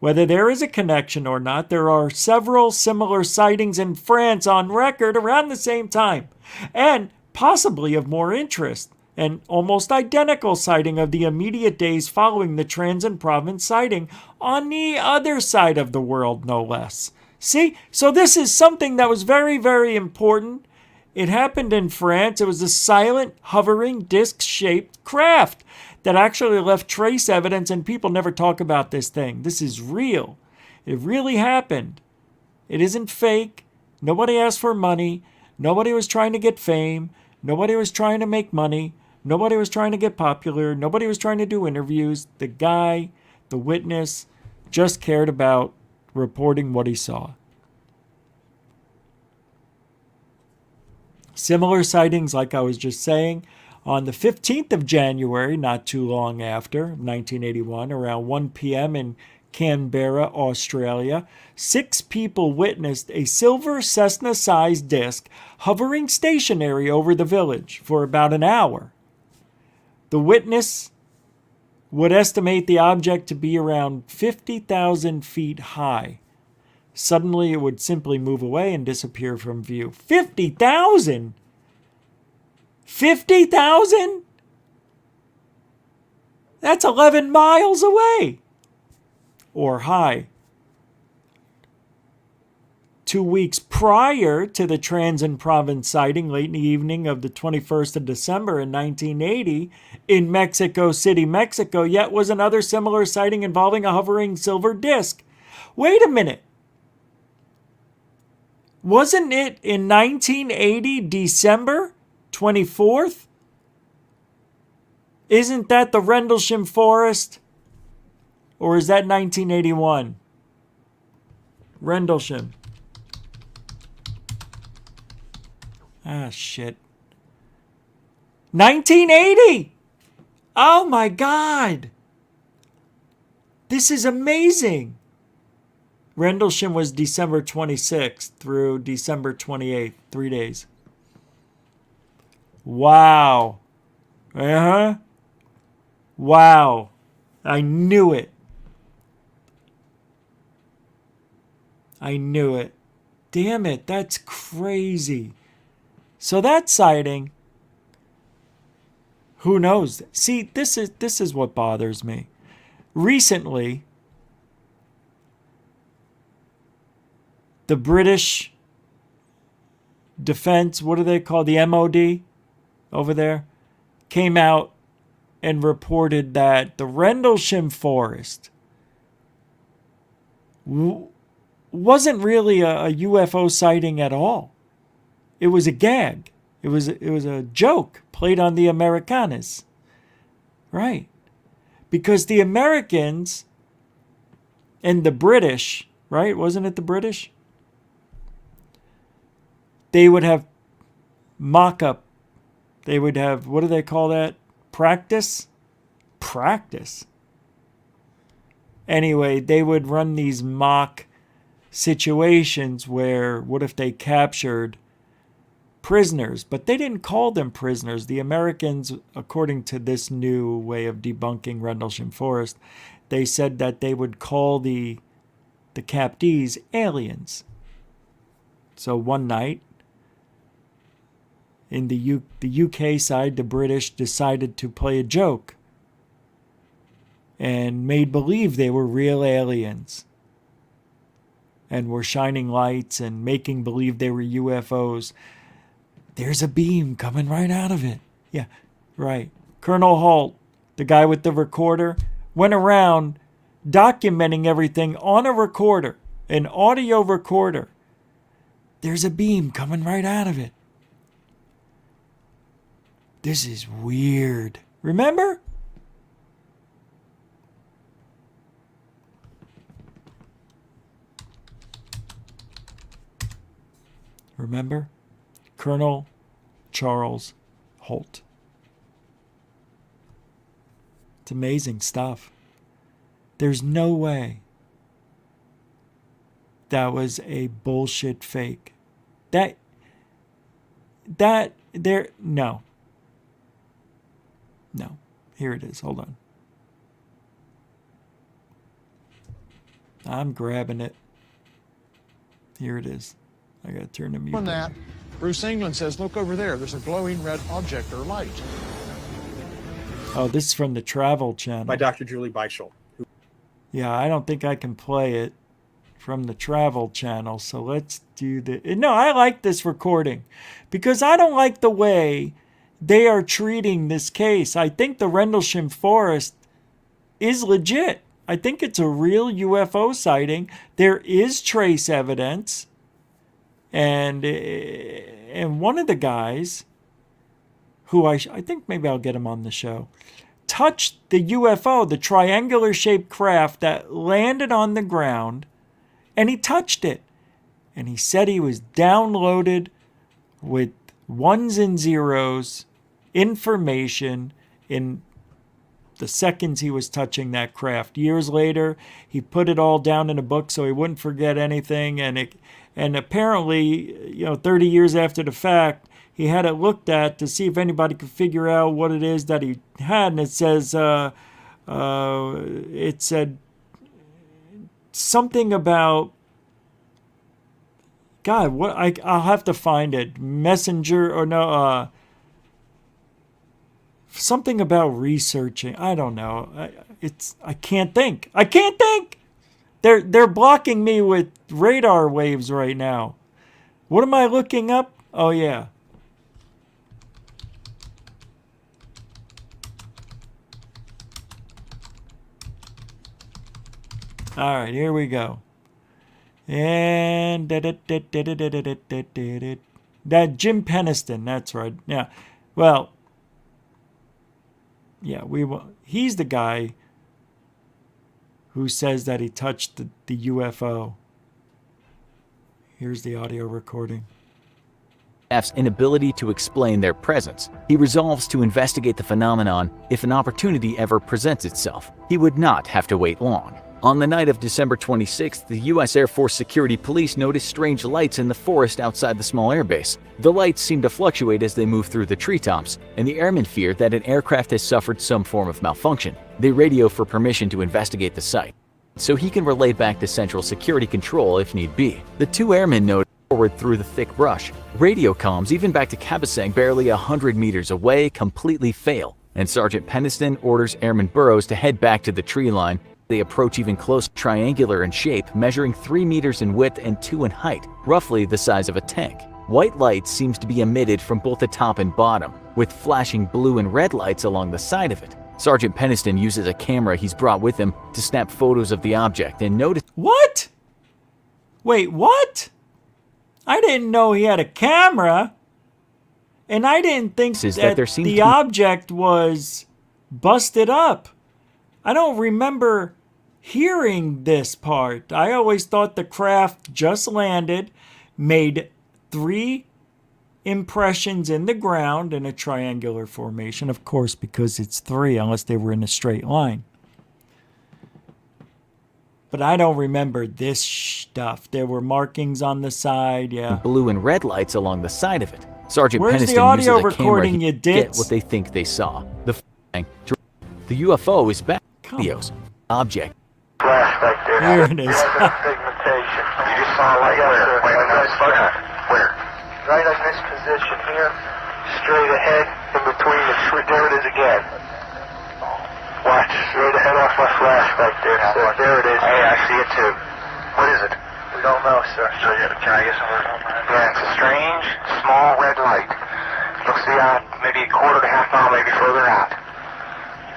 Whether there is a connection or not, there are several similar sightings in France on record around the same time, and possibly of more interest, an almost identical sighting of the immediate days following the Trans-en-Provence sighting on the other side of the world, no less. See, so this is something that was very, very important. It happened in France. It was a silent, hovering, disc-shaped craft that actually left trace evidence, and people never talk about this thing. This is real. It really happened. It isn't fake. Nobody asked for money. Nobody was trying to get fame. Nobody was trying to make money. Nobody was trying to get popular. Nobody was trying to do interviews. The guy, the witness, just cared about reporting what he saw. Similar sightings, like I was just saying, on the 15th of January, not too long after, 1981, around 1 p.m. in Canberra, Australia, 6 people witnessed a silver Cessna-sized disc hovering stationary over the village for about an hour. The witness would estimate the object to be around 50,000 feet high. Suddenly, it would simply move away and disappear from view. 50,000? 50,000? That's 11 miles away. Or high. 2 weeks prior to the Trans-en-Provence sighting, late in the evening of the 21st of December in 1980, in Mexico City, Mexico, yet was another similar sighting involving a hovering silver disc. Wait a minute. Wasn't it in 1980, December 24th? Isn't that the Rendlesham Forest? Or is that 1981? Rendlesham. Ah, shit. 1980! Oh my God! This is amazing! Rendlesham was December 26th through December 28th, 3 days. Wow. Wow. I knew it. I knew it. Damn it, that's crazy. So that sighting, who knows? See, this is what bothers me. Recently, the British Defense, what do they call the MOD over there, came out and reported that the Rendlesham Forest wasn't really a UFO sighting at all. It was a gag. It was a joke played on the Americanas. Right. Because the Americans and the British, right? Wasn't it the British? They would have mock-up. They would have, what do they call that? Practice? Practice. Anyway, they would run these mock situations where, what if they captured prisoners? But they didn't call them prisoners. The Americans, according to this new way of debunking Rendlesham Forest, they said that they would call the captees aliens. So one night, in the UK side, the British decided to play a joke and made believe they were real aliens and were shining lights and making believe they were UFOs. There's a beam coming right out of it. Yeah, right. Colonel Holt, the guy with the recorder, went around documenting everything on a recorder, an audio recorder. There's a beam coming right out of it. This is weird. Remember? Remember? Colonel Charles Holt. It's amazing stuff. There's no way that was a bullshit fake. No. No. Here it is. Hold on. I'm grabbing it. Here it is. I gotta turn the mute. On that, Bruce England says, look over there. There's a glowing red object or light. Oh, this is from the Travel Channel. By Dr. Julie Beischel. Yeah, I don't think I can play it from the Travel Channel. So let's do the... No, I like this recording because I don't like the way they are treating this case. I think the Rendlesham Forest is legit. I think it's a real UFO sighting. There is trace evidence. And one of the guys who I think maybe I'll get him on the show, touched the UFO, the triangular-shaped craft that landed on the ground, and he touched it. And he said he was downloaded with ones and zeros information in the seconds he was touching that craft. Years later, he put it all down in a book so he wouldn't forget anything. And apparently, 30 years after the fact, he had it looked at to see if anybody could figure out what it is that he had. And it said something about, God, what I'll have to find it. Messenger or no, something about researching. I don't know. I can't think. I can't think. They're blocking me with radar waves right now. What am I looking up? Oh yeah. All right, here we go. And that Jim Peniston, that's right. Yeah. Well, yeah, he's the guy who says that he touched the UFO. Here's the audio recording. F's inability to explain their presence. He resolves to investigate the phenomenon if an opportunity ever presents itself. He would not have to wait long. On the night of December 26th, the U.S. Air Force Security Police noticed strange lights in the forest outside the small airbase. The lights seem to fluctuate as they move through the treetops, and the airmen fear that an aircraft has suffered some form of malfunction. They radio for permission to investigate the site, so he can relay back to Central Security Control if need be. The two airmen noted forward through the thick brush. Radio comms, even back to GYPSEY barely 100 meters away, completely fail, and Sergeant Peniston orders Airman Burroughs to head back to the tree line. They approach even closer, triangular in shape, measuring 3 meters in width and 2 in height, roughly the size of a tank. White light seems to be emitted from both the top and bottom, with flashing blue and red lights along the side of it. Sergeant Peniston uses a camera he's brought with him to snap photos of the object and notice— What? Wait, what? I didn't know he had a camera. And I didn't think that the object was busted up. I don't remember hearing this part. I always thought the craft just landed, made 3 impressions in the ground in a triangular formation, of course, because it's 3 unless they were in a straight line. But I don't remember this stuff. There were markings on the side, yeah. Blue and red lights along the side of it. Sergeant Where's Peniston the audio uses a recording, camera you to dits? get what they think they saw. The UFO is back. Videos. Object. Flashback there. Here it is. Pigmentation. You just saw like where? Right in this position here. Straight ahead, in between the tree. There it is again. Watch. Straight ahead off my flashback there. So there it is. Hey, I see it too. What is it? We don't know, sir. So can I get some of it? Yeah, it's a strange, small red light. Looks maybe a quarter to half mile, maybe further out.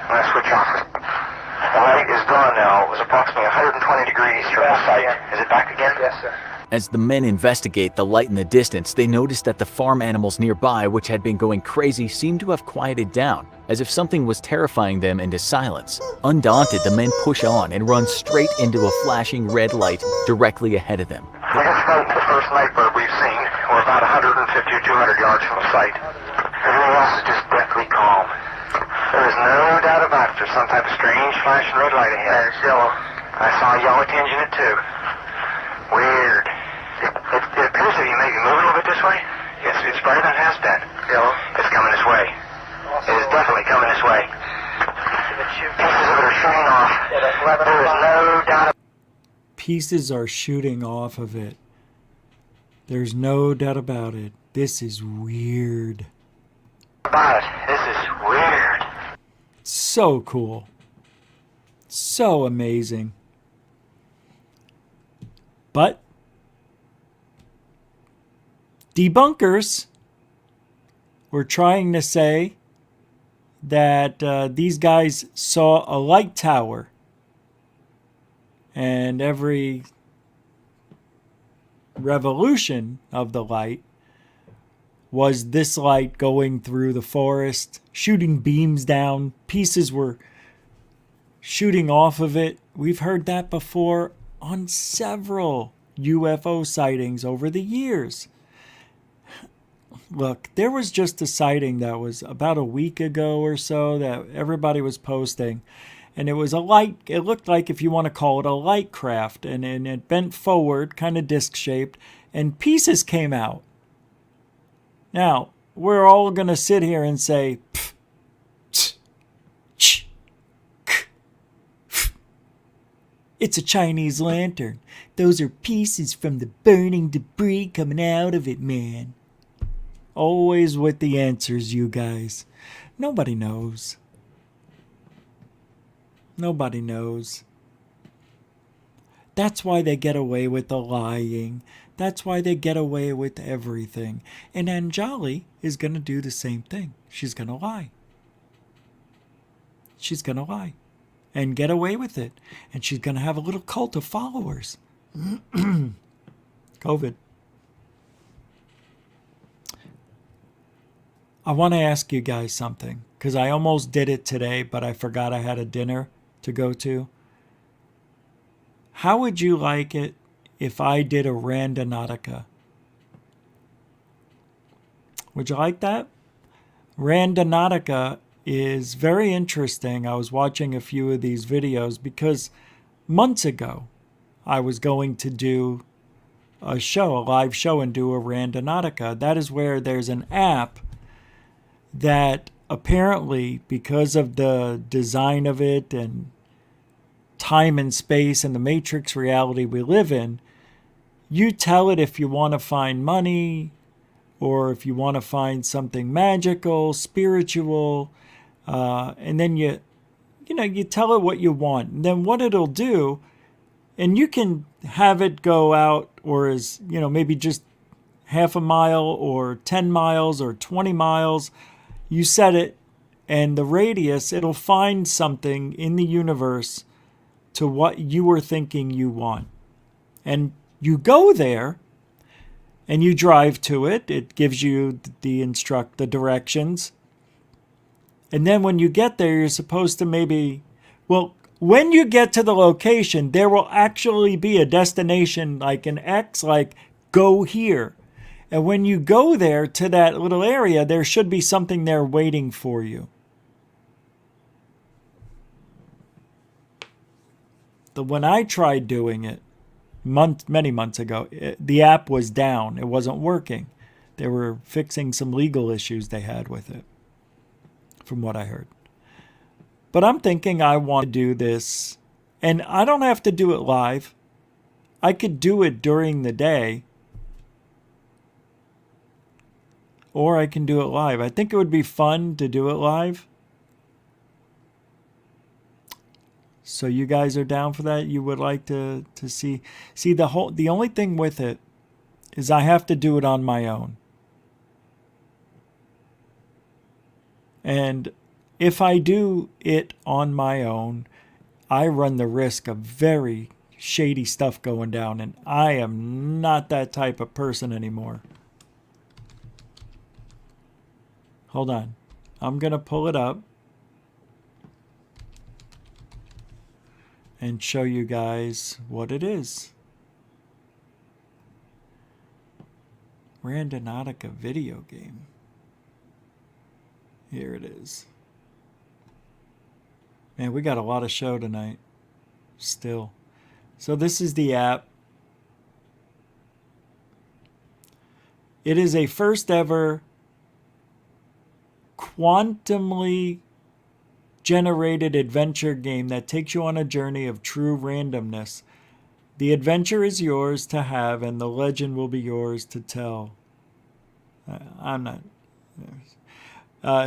I'm going to switch off. The light is gone now. It was approximately 120 degrees from the site. Is it back again? Yes, sir. As the men investigate the light in the distance, they notice that the farm animals nearby, which had been going crazy, seem to have quieted down, as if something was terrifying them into silence. Undaunted, the men push on and run straight into a flashing red light directly ahead of them. We have found the first night bird we've seen. We're about 150 or 200 yards from the site. Everything else is just deathly calm. There is no doubt about it. There's some type of strange flashing red light ahead. It's yellow. I saw a yellow tinge in it too. Weird. It appears to be maybe moving a little bit this way. Yes, it's brighter than it has been. Yellow. It's coming this way. It is definitely coming this way. Pieces of it are shooting off. There is no doubt. Pieces are shooting off of it. There's no doubt about it. This is weird. About it. This is weird. So cool. So amazing. But debunkers were trying to say that these guys saw a light tower, and every revolution of the light was this light going through the forest, shooting beams down. Pieces were shooting off of it. We've heard that before on several UFO sightings over the years. Look, there was just a sighting that was about a week ago or so that everybody was posting. And it was a light, it looked like, if you want to call it, a light craft. And it bent forward, kind of disc-shaped, and pieces came out. Now, we're all going to sit here and say, pff, tch, ch, k, f. It's a Chinese lantern. Those are pieces from the burning debris coming out of it, man. Always with the answers, you guys. Nobody knows. Nobody knows. That's why they get away with the lying. That's why they get away with everything. And Anjali is going to do the same thing. She's going to lie. She's going to lie. And get away with it. And she's going to have a little cult of followers. COVID. I want to ask you guys something, because I almost did it today, but I forgot I had a dinner to go to. How would you like it if I did a Randonautica? Would you like that? Randonautica is very interesting. I was watching a few of these videos because months ago I was going to do a live show, and do a Randonautica. That is where there's an app that apparently, because of the design of it and time and space and the matrix reality we live in, you tell it if you want to find money or if you want to find something magical, spiritual, and then you tell it what you want. And then what it'll do, and you can have it go out, or as maybe just half a mile or 10 miles or 20 miles. You set it, and the radius, it'll find something in the universe to what you were thinking you want. And you go there, and you drive to it. It gives you the directions. And then when you get there, you're supposed to when you get to the location, there will actually be a destination, like an X, like go here. And when you go there to that little area, there should be something there waiting for you. When I tried doing it many months ago, the app was down. It wasn't working. They were fixing some legal issues they had with it, from what I heard. But I'm thinking I want to do this, and I don't have to do it live. I could do it during the day, or I can do it live. I think it would be fun to do it live. So you guys are down for that? You would like to see the only thing with it is I have to do it on my own. And if I do it on my own, I run the risk of very shady stuff going down, and I am not that type of person anymore. Hold on. I'm going to pull it up and show you guys what it is. Randonautica video game. Here it is. Man, we got a lot of show tonight. Still. So this is the app. It is a first ever quantumly generated adventure game that takes you on a journey of true randomness. The adventure is yours to have, and the legend will be yours to tell. I'm not...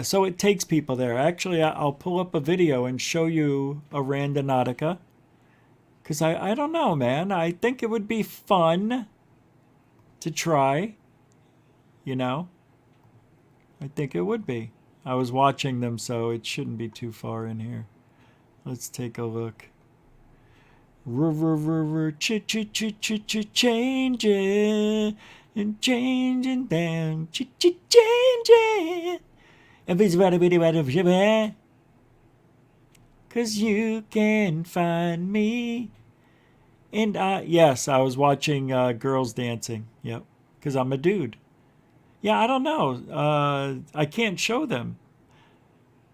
so it takes people there. Actually, I'll pull up a video and show you a Randonautica. Because I don't know, man. I think it would be fun to try. You know? I think it would be. I was watching them, so it shouldn't be too far in here. Let's take a look. Changing and changing down, changing. Everybody's 'cause you can find me. And yes, I was watching girls dancing. Yep, because I'm a dude. Yeah, I don't know. I can't show them.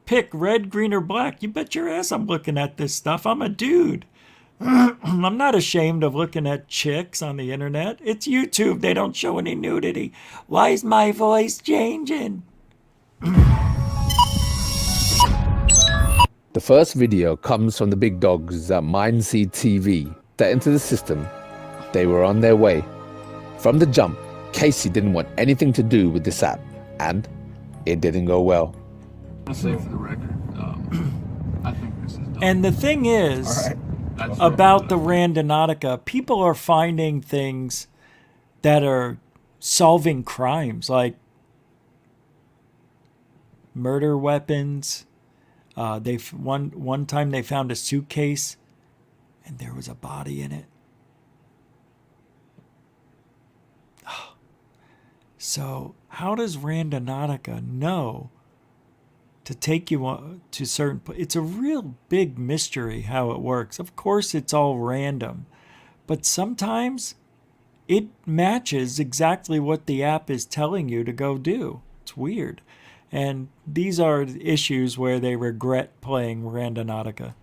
Pick red, green, or black. You bet your ass I'm looking at this stuff. I'm a dude. I'm not ashamed of looking at chicks on the internet. It's YouTube. They don't show any nudity. Why is my voice changing? The first video comes from the big dogs at Mindseed TV that entered the system. They were on their way. From the jump, Casey didn't want anything to do with this app, and it didn't go well. I'll say for the record, I think this is dumb. And the thing is, about the Randonautica, people are finding things that are solving crimes, like murder weapons. One time they found a suitcase and there was a body in it. So how does Randonautica know to take you to certain... It's a real big mystery how it works. Of course, it's all random. But sometimes it matches exactly what the app is telling you to go do. It's weird. And these are issues where they regret playing Randonautica.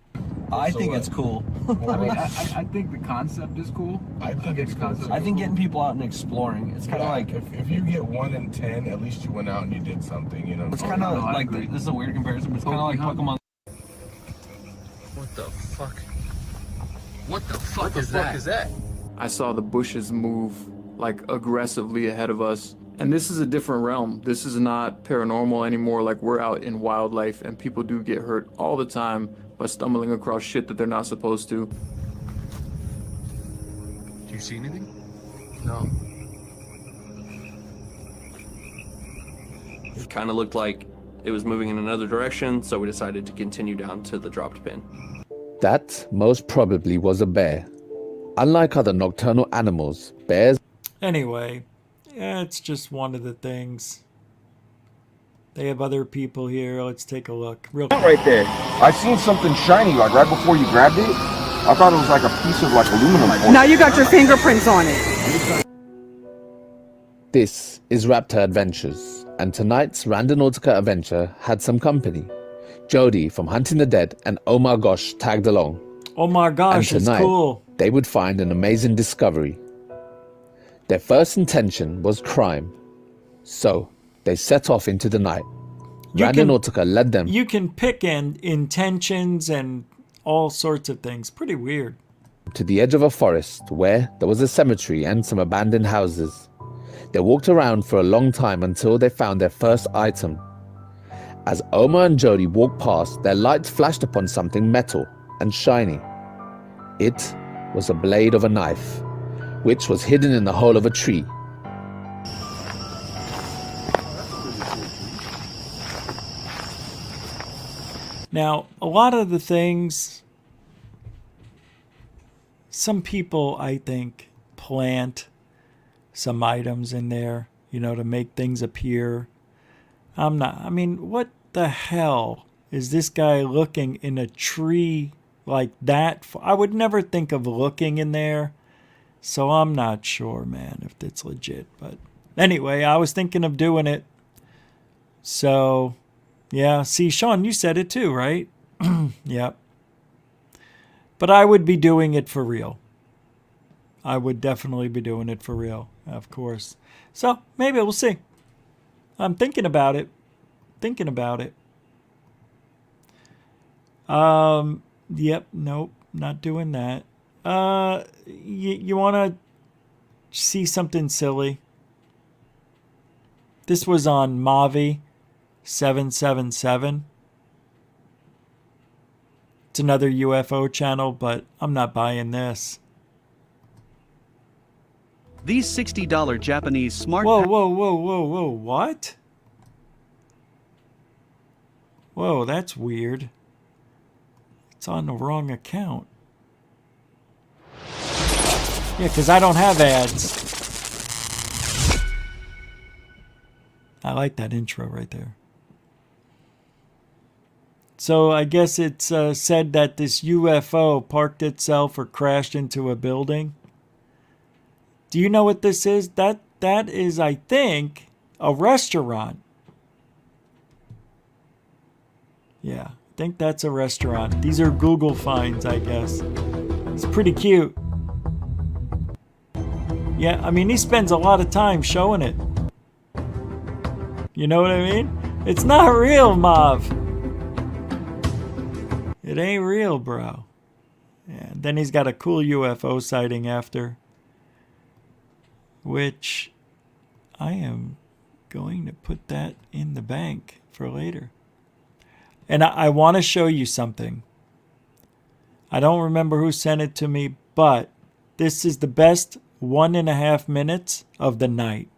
I think it's cool. I mean, I think the concept is cool. I think it's cool. I think getting people out and exploring. It's kind of like if you get 1 in 10, at least you went out and you did something. You know. it's kind of like this is a weird comparison, but it's kind of like Pokemon. What the fuck? What the fuck is that? I saw the bushes move like aggressively ahead of us. And this is a different realm. This is not paranormal anymore. Like, we're out in wildlife and people do get hurt all the time by stumbling across shit that they're not supposed to. Do you see anything? No. It kind of looked like it was moving in another direction, so we decided to continue down to the dropped pin. That most probably was a bear. Unlike other nocturnal animals, bears... Anyway, yeah, it's just one of the things. They have other people here. Let's take a look. Real quick. Right there. I seen something shiny, like right before you grabbed it. I thought it was like a piece of like aluminum foil. Now you got your fingerprints on it. This is Raptor Adventures, and tonight's Randonautica adventure had some company. Jody from Hunting the Dead and Oh My Gosh tagged along. Oh my gosh, and tonight, it's cool. They would find an amazing discovery. Their first intention was crime, so they set off into the night. Randonautica led them. You can pick intentions and all sorts of things. Pretty weird. To the edge of a forest where there was a cemetery and some abandoned houses. They walked around for a long time until they found their first item. As Omar and Jody walked past, their lights flashed upon something metal and shiny. It was a blade of a knife, which was hidden in the hole of a tree. Now, a lot of the things, some people, I think, plant some items in there, you know, to make things appear. I mean, what the hell is this guy looking in a tree like that for? I would never think of looking in there. So I'm not sure, man, if it's legit. But anyway, I was thinking of doing it. So, yeah. See, Sean, you said it too, right? Yep. But I would be doing it for real. I would definitely be doing it for real, of course. So maybe we'll see. I'm thinking about it. Yep, nope, not doing that. You want to see something silly? This was on Mavi 777. It's another UFO channel, but I'm not buying this. These $60 Japanese smart... Whoa, what? Whoa, that's weird. It's on the wrong account. Yeah, because I don't have ads. I like that intro right there. So I guess it's said that this UFO parked itself or crashed into a building. Do you know what this is? That is, I think, a restaurant. Yeah, I think that's a restaurant. These are Google finds, I guess. It's pretty cute. Yeah, I mean, he spends a lot of time showing it. You know what I mean? It's not real, Mav. It ain't real, bro. Yeah, then he's got a cool UFO sighting after, which I am going to put that in the bank for later. And I want to show you something. I don't remember who sent it to me, but this is the best 1.5 minutes of the night.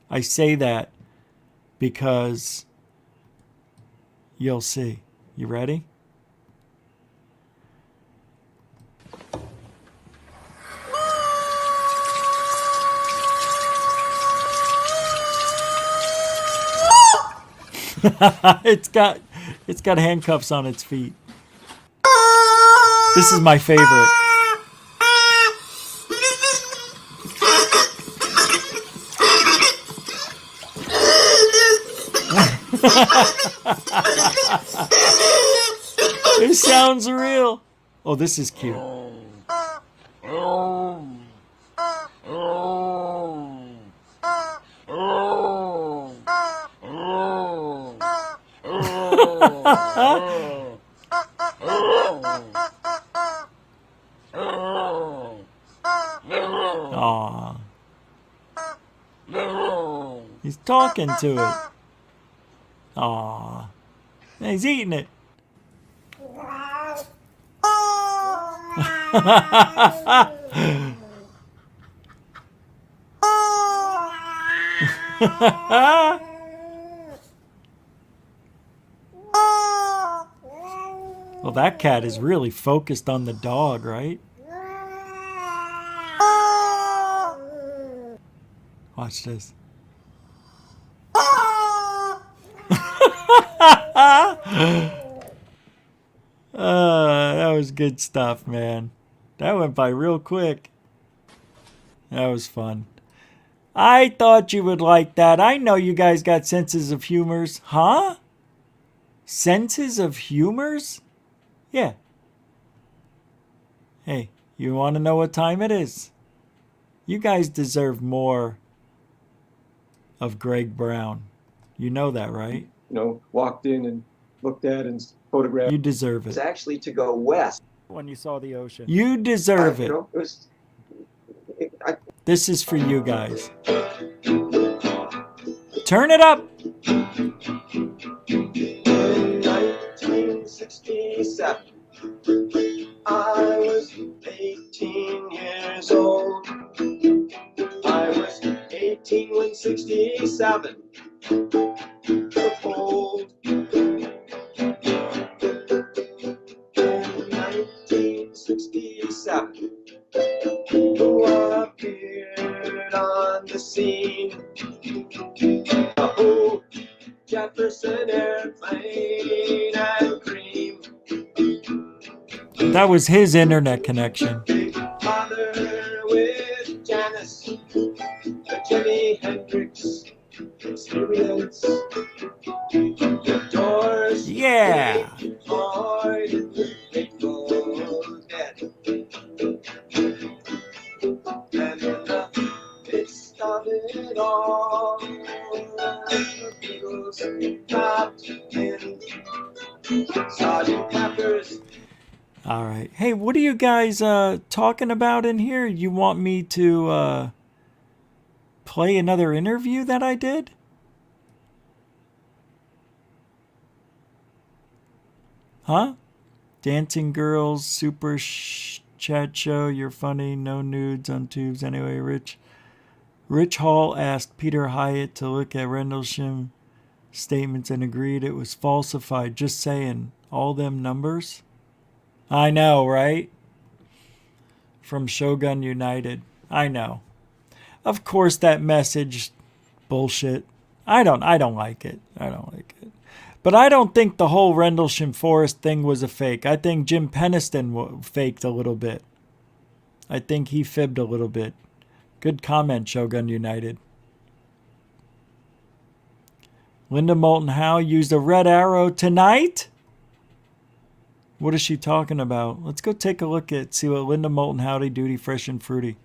I say that because you'll see. You ready? It's got handcuffs on its feet. This is my favorite. It sounds real. Oh, this is cute. Aww. He's talking to it. Aww. He's eating it. Well, that cat is really focused on the dog, right? Watch this. That was good stuff, man. That went by real quick. That was fun. I thought you would like that. I know you guys got senses of humors. Huh? Senses of humors? Yeah. Hey, you want to know what time it is? You guys deserve more of Greg Brown. You know that, right? You know, walked in and looked at and photographed. You deserve It's it. actually to go west. When you saw the ocean. You deserve it. You know, This is for you guys. Turn it up. In 1967, I was 18 years old. I was 18 when 67 took hold. In 1967, who appeared on the scene? Oh, Jefferson airplane and cream. That was his internet connection. Big Father with Janice, the Jimi Hendrix experience. The doors, yeah. hard, Grateful Dead. And in the midst of it all, the Beatles dropped in. Sergeant Pepper's. All right. Hey, what are you guys talking about in here? You want me to play another interview that I did? Huh? Dancing Girls, Super Chat Show, You're Funny, No Nudes on Tubes. Anyway, Rich Hall asked Peter Hyatt to look at Rendlesham statements and agreed it was falsified. Just saying, all them numbers? I know, right? From Shogun United. I know. Of course that message, bullshit. I don't like it. I don't like it. But I don't think the whole Rendlesham Forest thing was a fake. I think Jim Peniston faked a little bit. I think he fibbed a little bit. Good comment, Shogun United. Linda Moulton Howe used a red arrow tonight? What is she talking about? Let's go take a look at, see what Linda Moulton Howdy Doody Fresh and Fruity.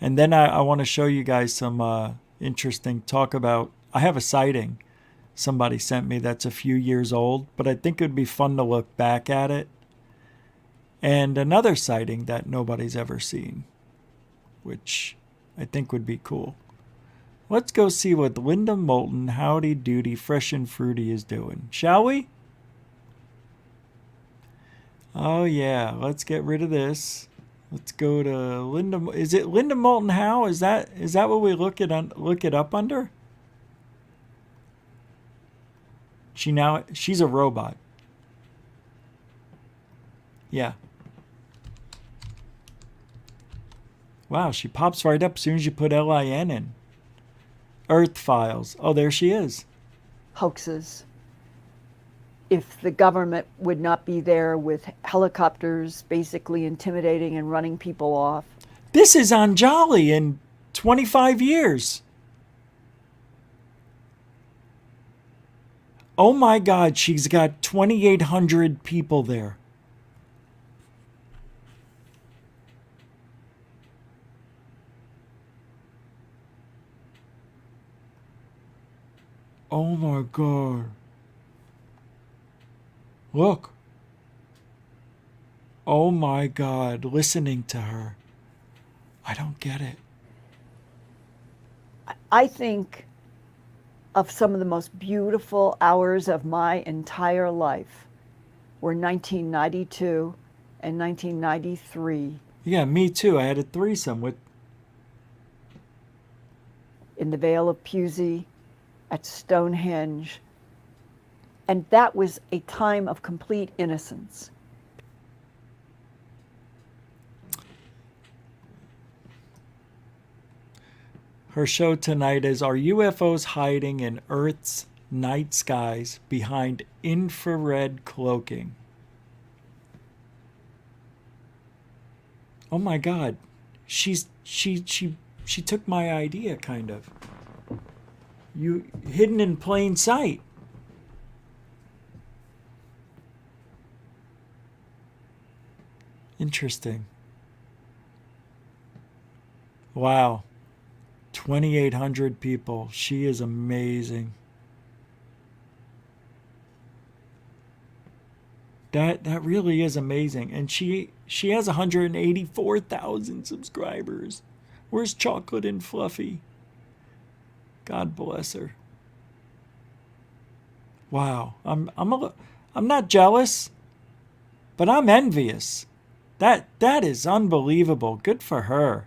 And then I want to show you guys some interesting talk about, I have a sighting somebody sent me that's a few years old, but I think it would be fun to look back at it. And another sighting that nobody's ever seen, which I think would be cool. Let's go see what Linda Moulton Howdy Doody Fresh and Fruity is doing, shall we? Oh yeah, let's get rid of this. Let's go to Linda. Is it Linda Moulton Howe? Is that what we look it up under? She's a robot. Yeah. Wow, she pops right up as soon as you put LIN in. Earth Files. Oh, there she is. Hoaxes. If the government would not be there with helicopters basically intimidating and running people off. This is on Jolly in 25 years. Oh my God, she's got 2,800 people there. Oh my God. Look. Oh my God, listening to her. I don't get it. I think of some of the most beautiful hours of my entire life were 1992 and 1993. Yeah, me too. I had a threesome with... in the Vale of Pusey, at Stonehenge. And that was a time of complete innocence. Her show tonight is, are UFOs hiding in Earth's night skies behind infrared cloaking? Oh my God. She took my idea, kind of. You hidden in plain sight. Interesting. Wow. 2,800 people. She is amazing. That really is amazing. And she has 184,000 subscribers. Where's Chocolate and Fluffy? God bless her. Wow. I'm not jealous, but I'm envious. That is unbelievable. Good for her.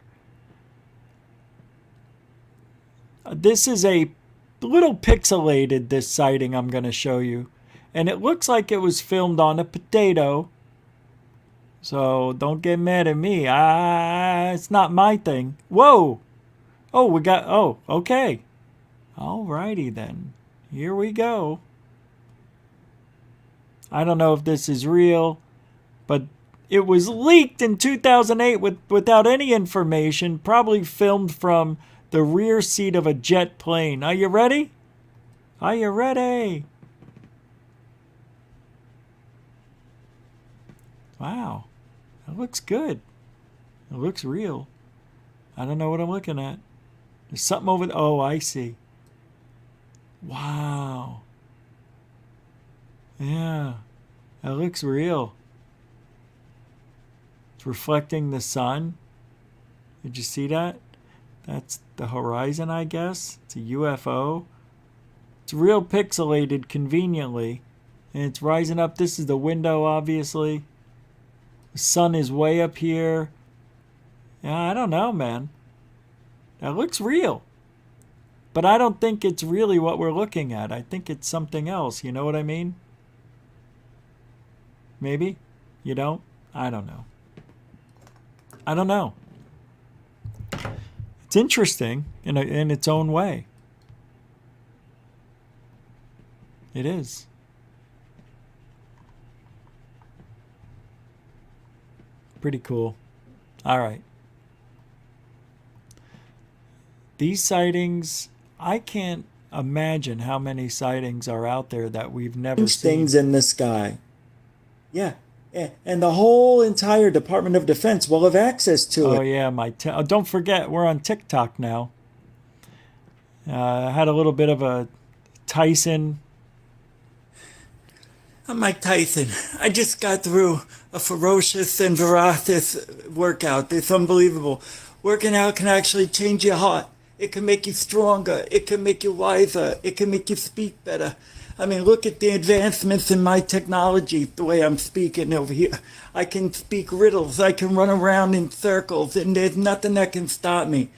This is a little pixelated, this sighting I'm going to show you. And it looks like it was filmed on a potato. So don't get mad at me. It's not my thing. Whoa. Oh, okay. Alrighty then. Here we go. I don't know if this is real, but it was leaked in 2008 without any information, probably filmed from the rear seat of a jet plane. Are you ready? Are you ready? Wow. That looks good. It looks real. I don't know what I'm looking at. There's something over there. Oh, I see. Wow. Yeah. That looks real. It's reflecting the sun. Did you see that? That's the horizon, I guess. It's a UFO. It's real pixelated conveniently. And it's rising up. This is the window, obviously. The sun is way up here. Yeah, I don't know, man. That looks real. But I don't think it's really what we're looking at. I think it's something else. You know what I mean? Maybe? You don't? I don't know. I don't know. It's interesting in its own way. It is. Pretty cool. All right. These sightings, I can't imagine how many sightings are out there that we've never seen. Things in the sky. Yeah. And the whole entire Department of Defense will have access to it. Oh, yeah. Don't forget, we're on TikTok now. I had a little bit of a Tyson. I'm Mike Tyson. I just got through a ferocious and voracious workout. It's unbelievable. Working out can actually change your heart. It can make you stronger. It can make you wiser. It can make you speak better. I mean, look at the advancements in my technology, the way I'm speaking over here. I can speak riddles. I can run around in circles, and there's nothing that can stop me.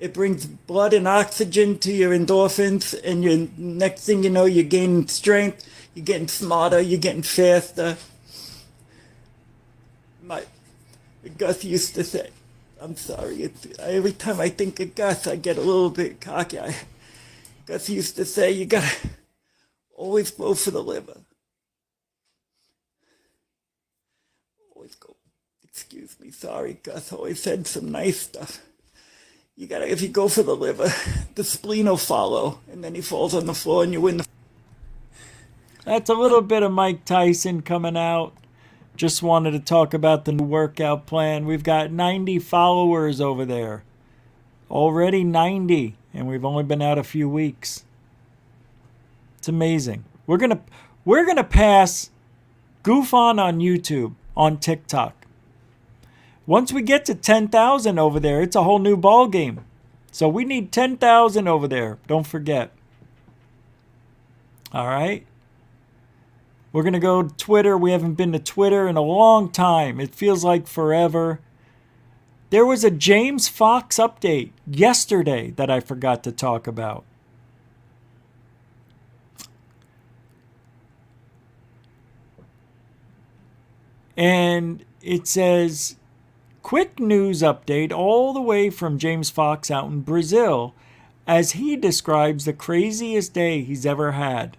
It brings blood and oxygen to your endorphins, and your next thing you know, you're gaining strength, you're getting smarter, you're getting faster. Gus used to say, I'm sorry, every time I think of Gus, I get a little bit cocky. Gus used to say, you gotta always go for the liver. Always go, excuse me, sorry, Gus always said some nice stuff. If you go for the liver, the spleen will follow, and then he falls on the floor and you win the... That's a little bit of Mike Tyson coming out. Just wanted to talk about the new workout plan. We've got 90 followers over there. Already 90, and we've only been out a few weeks. It's amazing. We're gonna pass GUFON on YouTube, on TikTok. Once we get to 10,000 over there, it's a whole new ball game. So we need 10,000 over there. Don't forget. All right. We're going to go to Twitter. We haven't been to Twitter in a long time. It feels like forever. There was a James Fox update yesterday that I forgot to talk about. And it says, quick news update all the way from James Fox out in Brazil as he describes the craziest day he's ever had.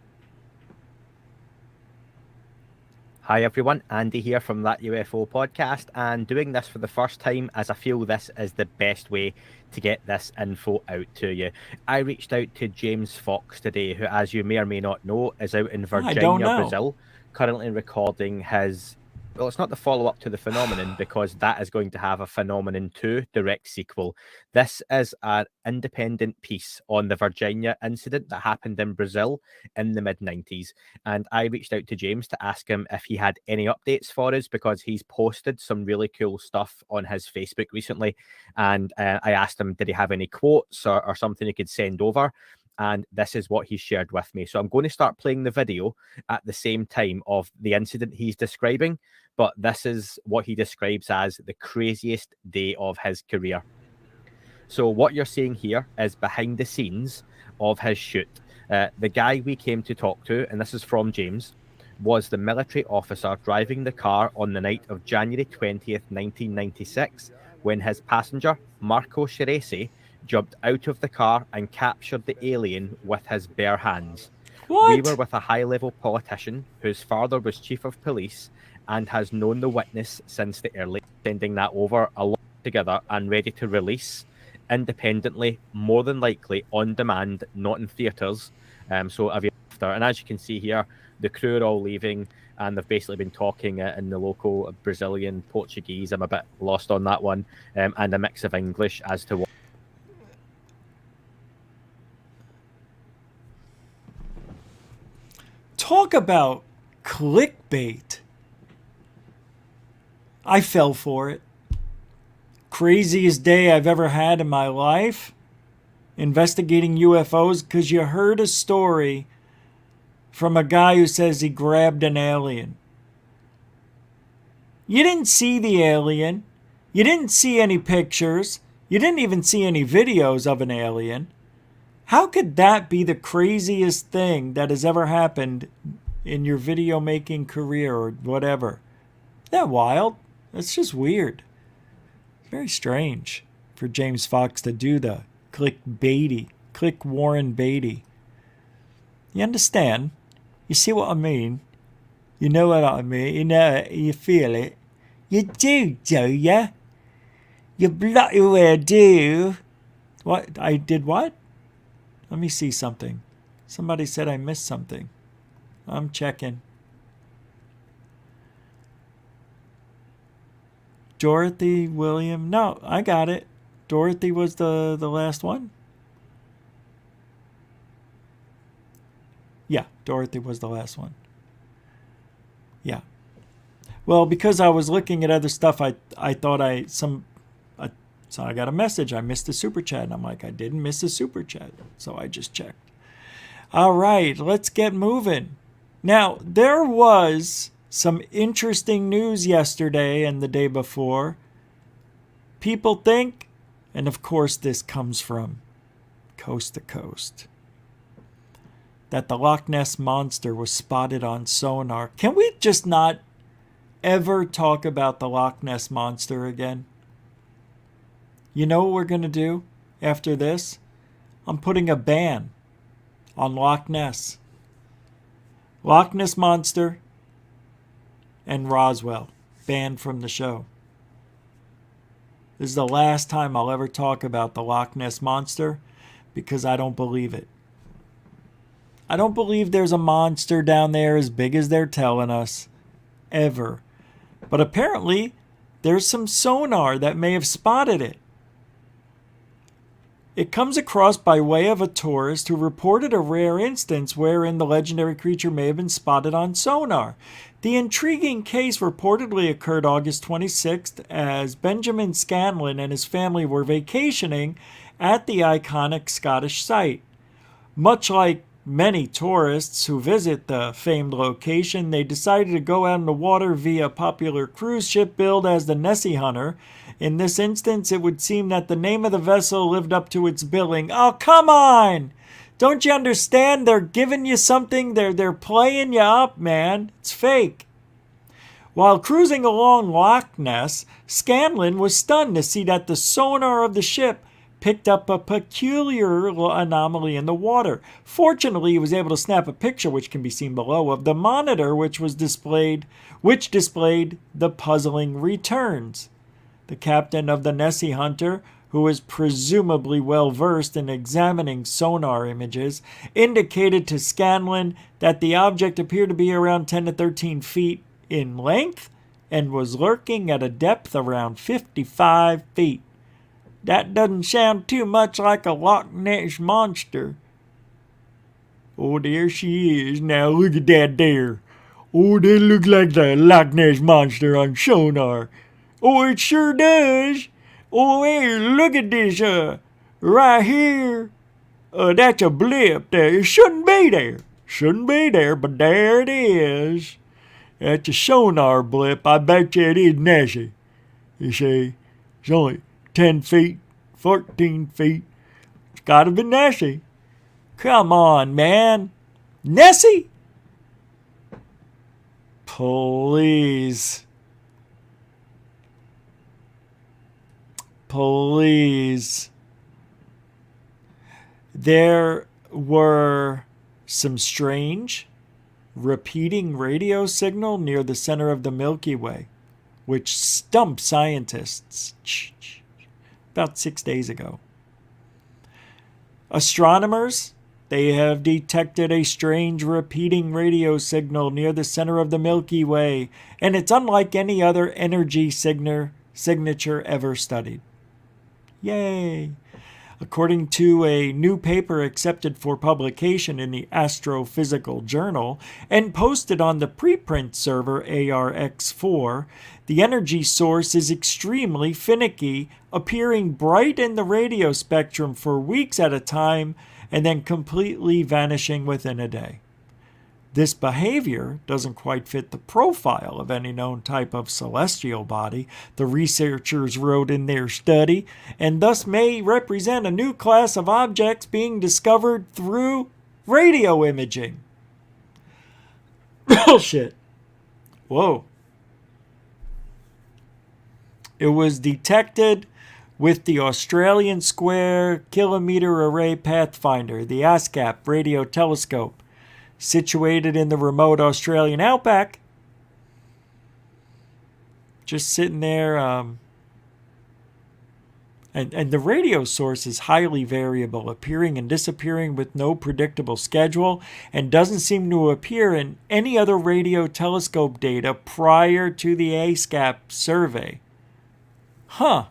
Hi everyone, Andy here from That UFO podcast, and doing this for the first time as I feel this is the best way to get this info out to you. I reached out to James Fox today, who, as you may or may not know, is out in Virginia, Brazil, currently recording his... Well, it's not the follow-up to the Phenomenon, because that is going to have a Phenomenon 2 direct sequel. This is an independent piece on the Virginia incident that happened in Brazil in the mid-90s. And I reached out to James to ask him if he had any updates for us, because he's posted some really cool stuff on his Facebook recently. And I asked him, did he have any quotes or something he could send over? And this is what he shared with me. So I'm going to start playing the video at the same time of the incident he's describing, but this is what he describes as the craziest day of his career. So what you're seeing here is behind the scenes of his shoot. The guy we came to talk to, and this is from James, was the military officer driving the car on the night of January 20th, 1996, when his passenger, Marco Ceresi, jumped out of the car and captured the alien with his bare hands. What? We were with a high-level politician whose father was chief of police and has known the witness since the early, sending that over along together and ready to release independently, more than likely on demand, not in theatres. So a year after, and as you can see here, the crew are all leaving, and they've basically been talking in the local Brazilian Portuguese. I'm a bit lost on that one, and a mix of English as to what. Talk about clickbait. I fell for it. Craziest day I've ever had in my life. Investigating UFOs because you heard a story from a guy who says he grabbed an alien. You didn't see the alien. You didn't see any pictures. You didn't even see any videos of an alien. How could that be the craziest thing that has ever happened in your video making career or whatever? Isn't that wild? That's just weird. Very strange for James Fox to do the click Warren Beatty. You understand? You see what I mean? You know what I mean? You know it. You feel it. You do ya? You bloody well do. What? I did what? Let me see something. Somebody said I missed something. I'm checking. Dorothy, William. No, I got it. Dorothy was the last one. Yeah, Dorothy was the last one. Yeah. Well, because I was looking at other stuff, I thought so I got a message. I missed the super chat. And I'm like, I didn't miss the super chat. So I just checked. All right, let's get moving. Now, there was some interesting news yesterday and the day before. People think, and of course this comes from coast to coast, that the Loch Ness Monster was spotted on sonar. Can we just not ever talk about the Loch Ness Monster again? You know what we're going to do after this? I'm putting a ban on Loch Ness. Loch Ness Monster and Roswell banned from the show. This is the last time I'll ever talk about the Loch Ness Monster because I don't believe it. I don't believe there's a monster down there as big as they're telling us. Ever. But apparently, there's some sonar that may have spotted it. It comes across by way of a tourist who reported a rare instance wherein the legendary creature may have been spotted on sonar. The intriguing case reportedly occurred August 26th as Benjamin Scanlon and his family were vacationing at the iconic Scottish site. Much like many tourists who visit the famed location, they decided to go out in the water via a popular cruise ship billed as the Nessie Hunter. In this instance, it would seem that the name of the vessel lived up to its billing. Oh, come on! Don't you understand? They're giving you something. They're playing you up, man. It's fake. While cruising along Loch Ness, Scanlon was stunned to see that the sonar of the ship picked up a peculiar anomaly in the water. Fortunately, he was able to snap a picture, which can be seen below, of the monitor which displayed the puzzling returns. The captain of the Nessie Hunter, who was presumably well versed in examining sonar images, indicated to Scanlon that the object appeared to be around 10 to 13 feet in length and was lurking at a depth around 55 feet. That doesn't sound too much like a Loch Ness Monster. Oh, there she is. Now look at that there. Oh, that looks like the Loch Ness Monster on sonar. Oh, it sure does. Oh, hey, look at this, right here. That's a blip there. It shouldn't be there. Shouldn't be there, but there it is. That's a sonar blip. I bet you it is Nessie. You see, it's only 10 feet, 14 feet. It's gotta be Nessie. Come on, man. Nessie? Please. Please. There were some strange, repeating radio signal near the center of the Milky Way, which stumped scientists about 6 days ago. Astronomers, they have detected a strange repeating radio signal near the center of the Milky Way, and it's unlike any other energy signature ever studied. Yay! According to a new paper accepted for publication in the Astrophysical Journal and posted on the preprint server ARX4, the energy source is extremely finicky, appearing bright in the radio spectrum for weeks at a time and then completely vanishing within a day. This behavior doesn't quite fit the profile of any known type of celestial body, the researchers wrote in their study, and thus may represent a new class of objects being discovered through radio imaging. Bullshit. Whoa. It was detected with the Australian Square Kilometre Array Pathfinder, the ASCAP radio telescope. situated in the remote Australian outback. Just sitting there. And the radio source is highly variable, appearing and disappearing with no predictable schedule, and doesn't seem to appear in any other radio telescope data prior to the ASCAP survey. Huh.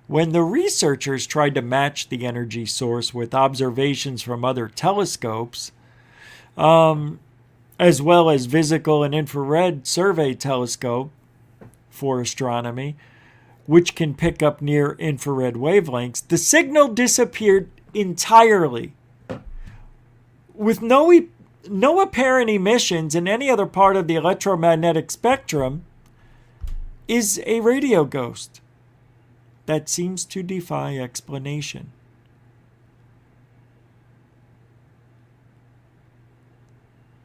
When the researchers tried to match the energy source with observations from other telescopes, as well as visible and infrared survey telescope for astronomy, which can pick up near infrared wavelengths, the signal disappeared entirely. With no apparent emissions in any other part of the electromagnetic spectrum, is a radio ghost that seems to defy explanation.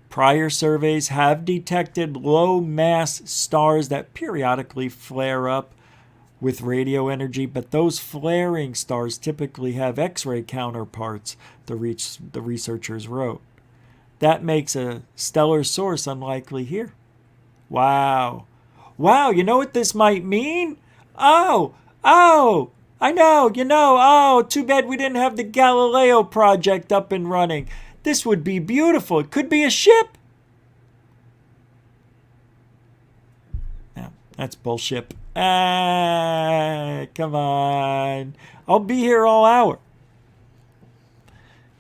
Prior surveys have detected low-mass stars that periodically flare up with radio energy, but those flaring stars typically have X-ray counterparts, the researchers wrote. That makes a stellar source unlikely here. Wow. Wow, you know what this might mean? Oh, I know, too bad we didn't have the Galileo project up and running. This would be beautiful. It could be a ship. No, that's bullshit. Come on. I'll be here all hour.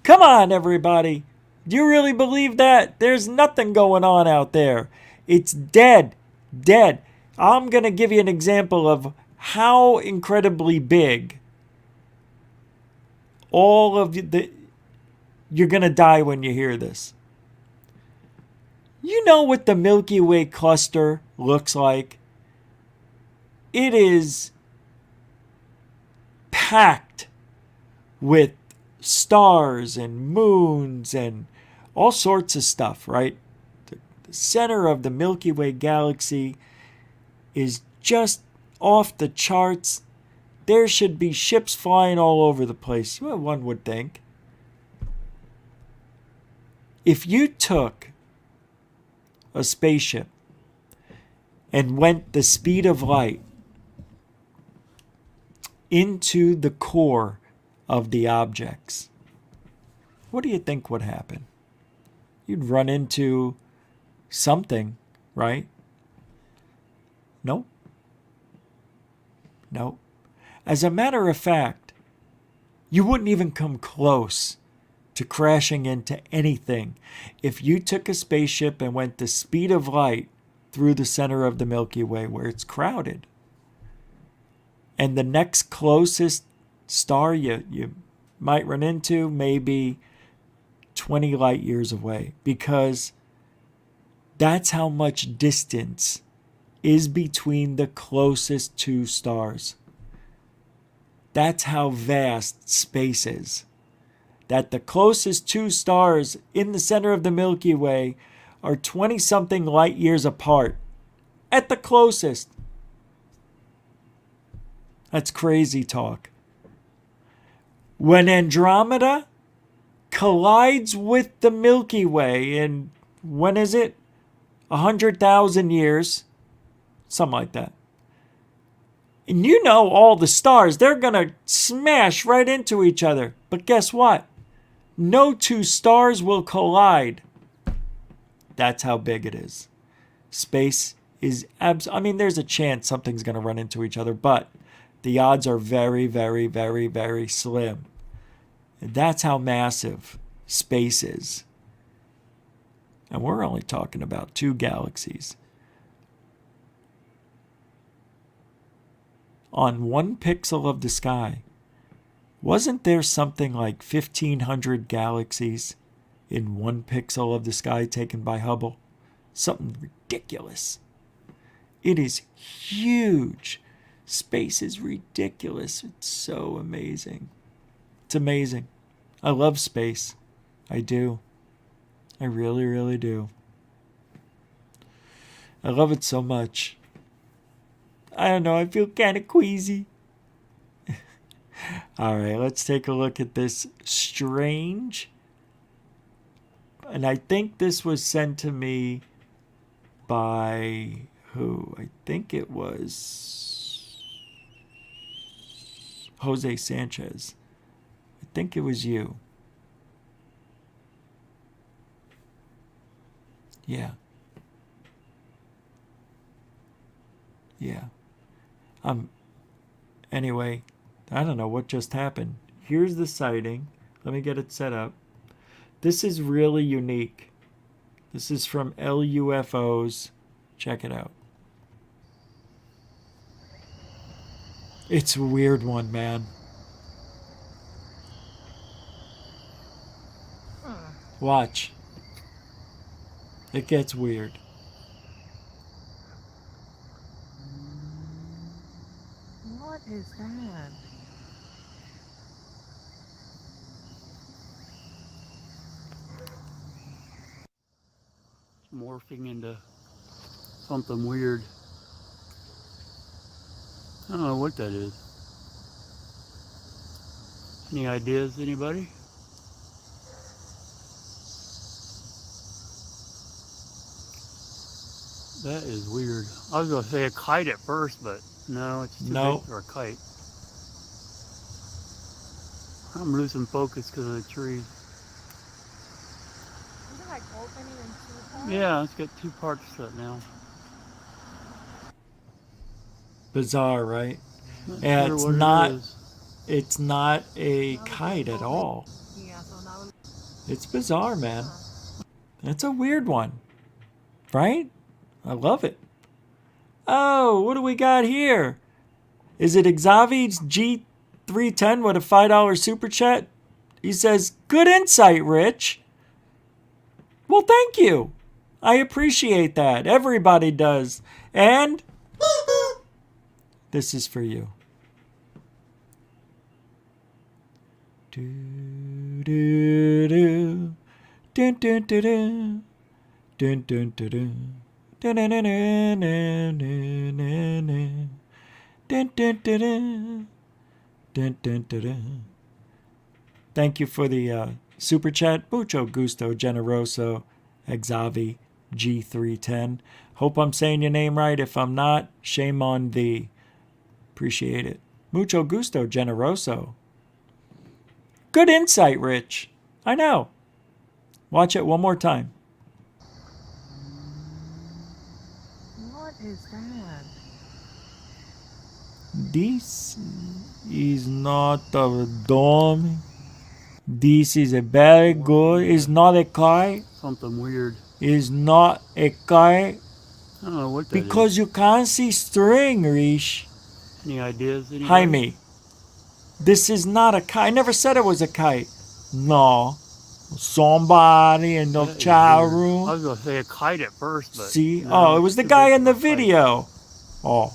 Come on, everybody. Do you really believe that? There's nothing going on out there. It's dead. Dead. I'm going to give you an example of how incredibly big all of the... You're going to die when you hear this. You know what the Milky Way cluster looks like? It is packed with stars and moons and all sorts of stuff, right? The center of the Milky Way galaxy is just off the charts. There should be ships flying all over the place, well, one would think. If you took a spaceship and went the speed of light into the core of the objects, what do you think would happen? You'd run into something, right? Nope. Nope. As a matter of fact, you wouldn't even come close to crashing into anything if you took a spaceship and went the speed of light through the center of the Milky Way where it's crowded. And the next closest star you might run into may be 20 light years away, because that's how much distance is between the closest two stars. That's how vast space is. That the closest two stars in the center of the Milky Way are 20-something light years apart. At the closest. That's crazy talk. When Andromeda collides with the Milky Way in, when is it? 100,000 years. Something like that. And you know all the stars, they're going to smash right into each other. But guess what? No two stars will collide. That's how big it is. Space is there's a chance something's going to run into each other, but the odds are very, very, very, very slim. And that's how massive space is. And we're only talking about 2 galaxies. On 1 pixel of the sky, wasn't there something like 1,500 galaxies in 1 pixel of the sky taken by Hubble? Something ridiculous. It is huge. Space is ridiculous. It's so amazing. It's amazing. I love space. I do. I really, really do. I love it so much. I don't know, I feel kind of queasy. All right, let's take a look at this strange And I think this was sent to me by who? I think it was Jose Sanchez. I think it was you. Yeah. Yeah. Anyway, I don't know what just happened. Here's the sighting. Let me get it set up. This is really unique. This is from LUFOs. Check it out. It's a weird one, man. Watch. It gets weird. What is that? Morphing into something weird. I don't know what that is. Any ideas, anybody? That is weird. I was gonna say a kite at first, but no, it's too big for a kite. I'm losing focus because of the trees. Is it like opening in two parts? Yeah, it's got two parts to it now. Bizarre, right? Not And sure it's what it not. is. It's not a kite at all. It's bizarre, man. It's a weird one, right? I love it. Oh, what do we got here? Is it Xavi's G310 with a $5 super chat? He says, "Good insight, Rich." Well, thank you. I appreciate that. Everybody does. And this is for you. Do do do dun dun dun dun dun dun dun dun. Dun, dun, dun, dun, dun, dun, dun, dun, dun, dun, dun, dun. Thank you for the super chat. Mucho gusto, generoso, Xavi, G310. Hope I'm saying your name right. If I'm not, shame on thee. Appreciate it. Mucho gusto, generoso. Good insight, Rich. I know. Watch it one more time. What is that? This is not a dummy. This is a very good. It's not a kite. Something weird. It's not a kite. I don't know what that Because is. you can't see string, Rish. Any ideas, anybody? Jaime. This is not a kite. I never said it was a kite. No. Somebody in the chow room. I was gonna say a kite at first, but See? no, Oh, it was the guy in the video. Oh.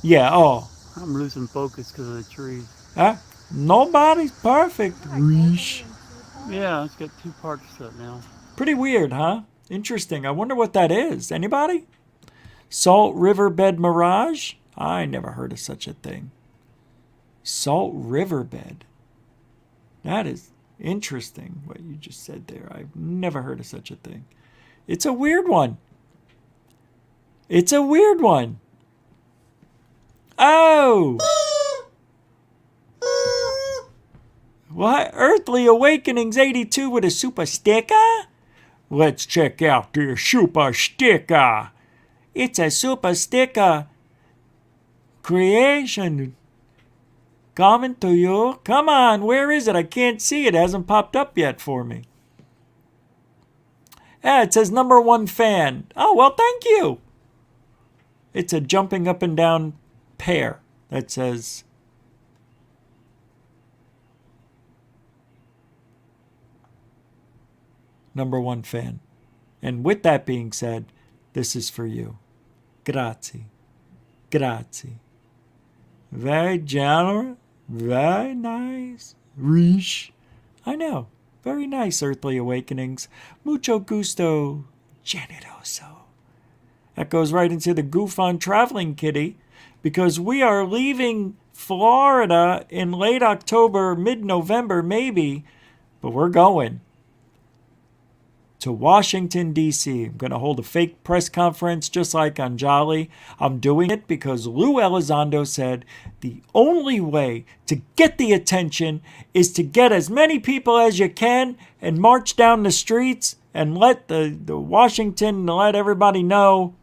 Yeah, oh. I'm losing focus because of the trees. Huh? Nobody's perfect, Rish. Yeah, it's got two parts to it now. Pretty weird, huh? Interesting. I wonder what that is. Anybody? Salt Riverbed Mirage? I never heard of such a thing. Salt Riverbed. That is interesting, what you just said there. I've never heard of such a thing. It's a weird one. It's a weird one. Oh! What? Earthly Awakenings 82 with a super sticker? Let's check out the super sticker. It's a super sticker creation. Coming to you. Come on, where is it? I can't see it. It hasn't popped up yet for me. Yeah, it says #1 fan. Oh, well, thank you. It's a jumping up and down pear that says #1 fan. And with that being said, this is for you. Grazie. Grazie. Very generous. Very nice. Rish. I know. Very nice, Earthly Awakenings. Mucho gusto. Generoso. That goes right into the GUFON traveling kitty because we are leaving Florida in late October, mid-November maybe, but we're going. to Washington, D.C. I'm going to hold a fake press conference just like Anjali. I'm doing it because Lou Elizondo said the only way to get the attention is to get as many people as you can and march down the streets and let the Washington, let everybody know.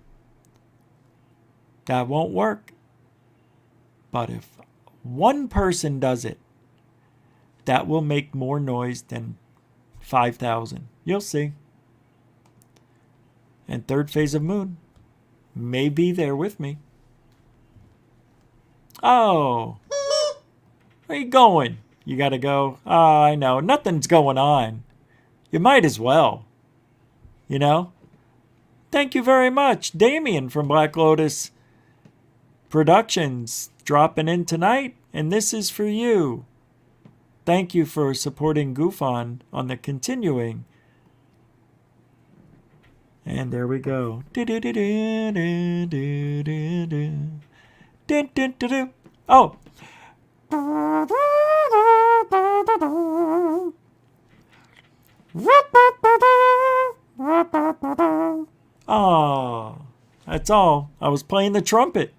That won't work. But if one person does it, that will make more noise than 5,000. You'll see. And third phase of moon may be there with me. Oh. Where you going? You gotta go. Oh, I know. Nothing's going on. You might as well. You know? Thank you very much. Damien from Black Lotus Productions dropping in tonight. And this is for you. Thank you for supporting GUFON on the continuing. And there we go. Oh. Oh, that's all. I was playing the trumpet.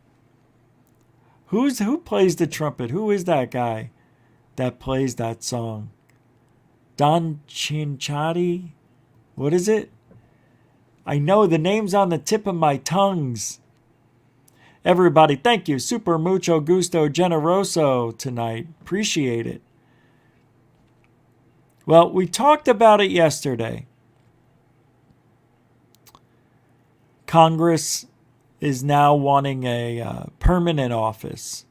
Who plays the trumpet? Who is that guy that plays that song? Don Chinchati? What is it? I know the name's on the tip of my tongues. Everybody, thank you. Super mucho gusto generoso tonight. Appreciate it. Well, we talked about it yesterday. Congress is now wanting a permanent office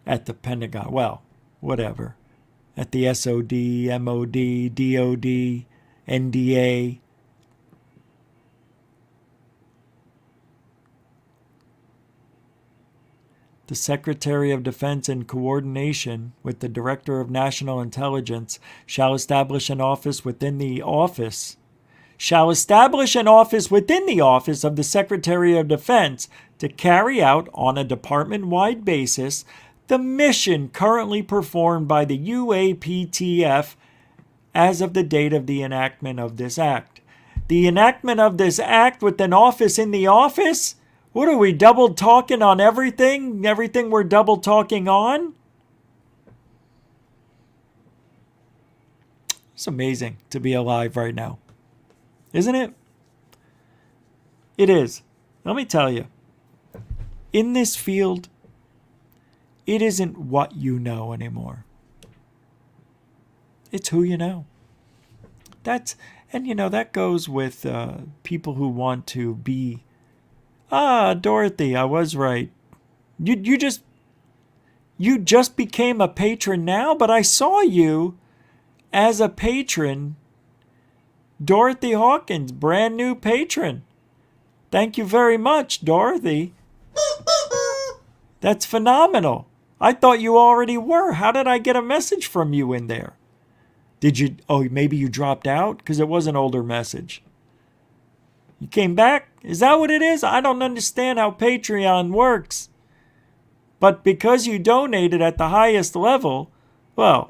at the Pentagon. Well, whatever. At the SOD, MOD, DOD, NDA. The Secretary of Defense, in coordination with the Director of National Intelligence, shall establish an office within the office of the Secretary of Defense to carry out on a department-wide basis the mission currently performed by the UAPTF as of the date of the enactment of this act. The enactment of this act with an office in the office? What are we, double talking on everything? Everything we're double talking on? It's amazing to be alive right now. Isn't it? It is. Let me tell you. In this field, it isn't what you know anymore. It's who you know. That goes with people who want to be. Dorothy, I was right. You just became a patron now, but I saw you as a patron. Dorothy Hawkins, brand new patron. Thank you very much, Dorothy. That's phenomenal. I thought you already were. How did I get a message from you in there? Did you? Oh, maybe you dropped out because it was an older message. You came back? Is that what it is? I don't understand how Patreon works. But because you donated at the highest level, well,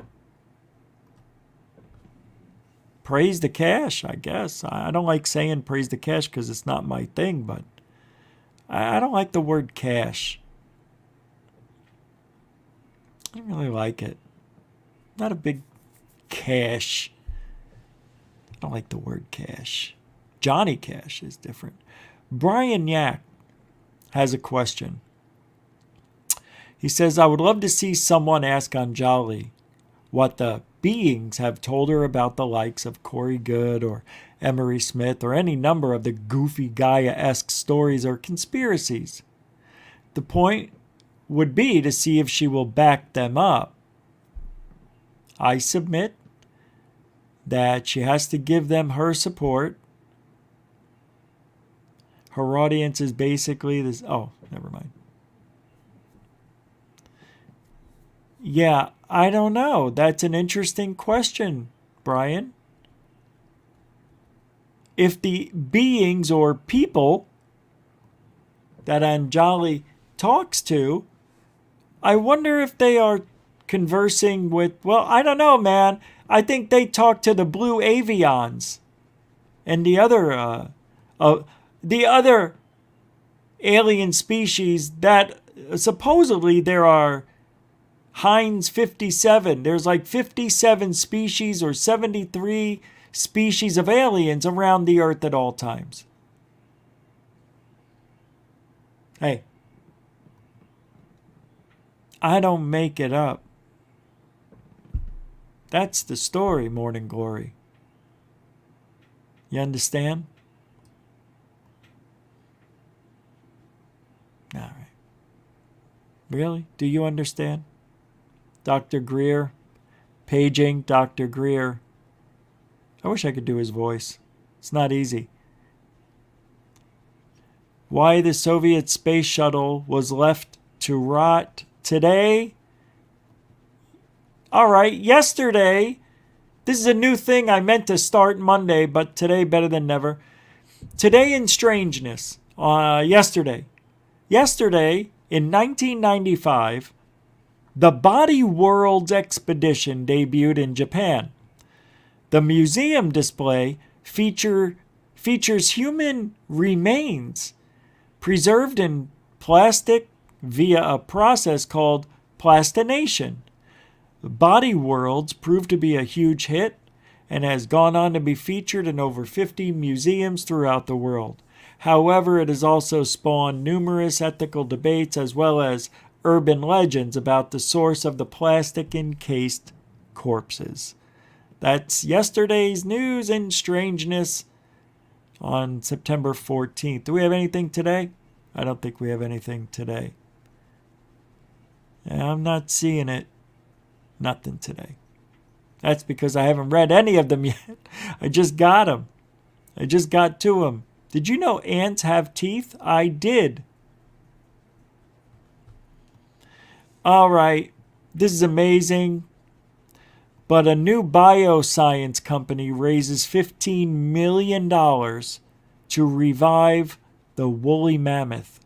praise the cash, I guess. I don't like saying praise the cash because it's not my thing, but I don't like the word cash. I don't really like it. Not a big cash. I don't like the word cash. Johnny Cash is different. Brian Yak has a question. He says, I would love to see someone ask Anjali what the beings have told her about the likes of Corey Good or Emery Smith or any number of the goofy Gaia-esque stories or conspiracies. The point would be to see if she will back them up. I submit that she has to give them her support. Her audience is basically this. Oh, never mind. Yeah, I don't know. That's an interesting question, Brian. If the beings or people that Anjali talks to, I wonder if they are conversing with, well, I don't know, man. I think they talk to the blue avians and the other alien species that supposedly there are Heinz 57. There's like 57 species or 73 species of aliens around the earth at all times. Hey, I don't make it up. That's the story, Morning Glory. You understand? All right. Really? Do you understand? Dr. Greer, paging Dr. Greer. I wish I could do his voice. It's not easy. Why the Soviet space shuttle was left to rot today? All right, yesterday. This is a new thing I meant to start Monday, but today better than never. Today in strangeness. Yesterday. Yesterday, in 1995, the Body Worlds expedition debuted in Japan. The museum display features human remains preserved in plastic via a process called plastination. Body Worlds proved to be a huge hit and has gone on to be featured in over 50 museums throughout the world. However, it has also spawned numerous ethical debates as well as urban legends about the source of the plastic-encased corpses. That's yesterday's news and strangeness on September 14th. Do we have anything today? I don't think we have anything today. I'm not seeing it. Nothing today. That's because I haven't read any of them yet. I just got them. I just got to them. Did you know ants have teeth? I did. All right. This is amazing. But a new bioscience company raises $15 million to revive the woolly mammoth.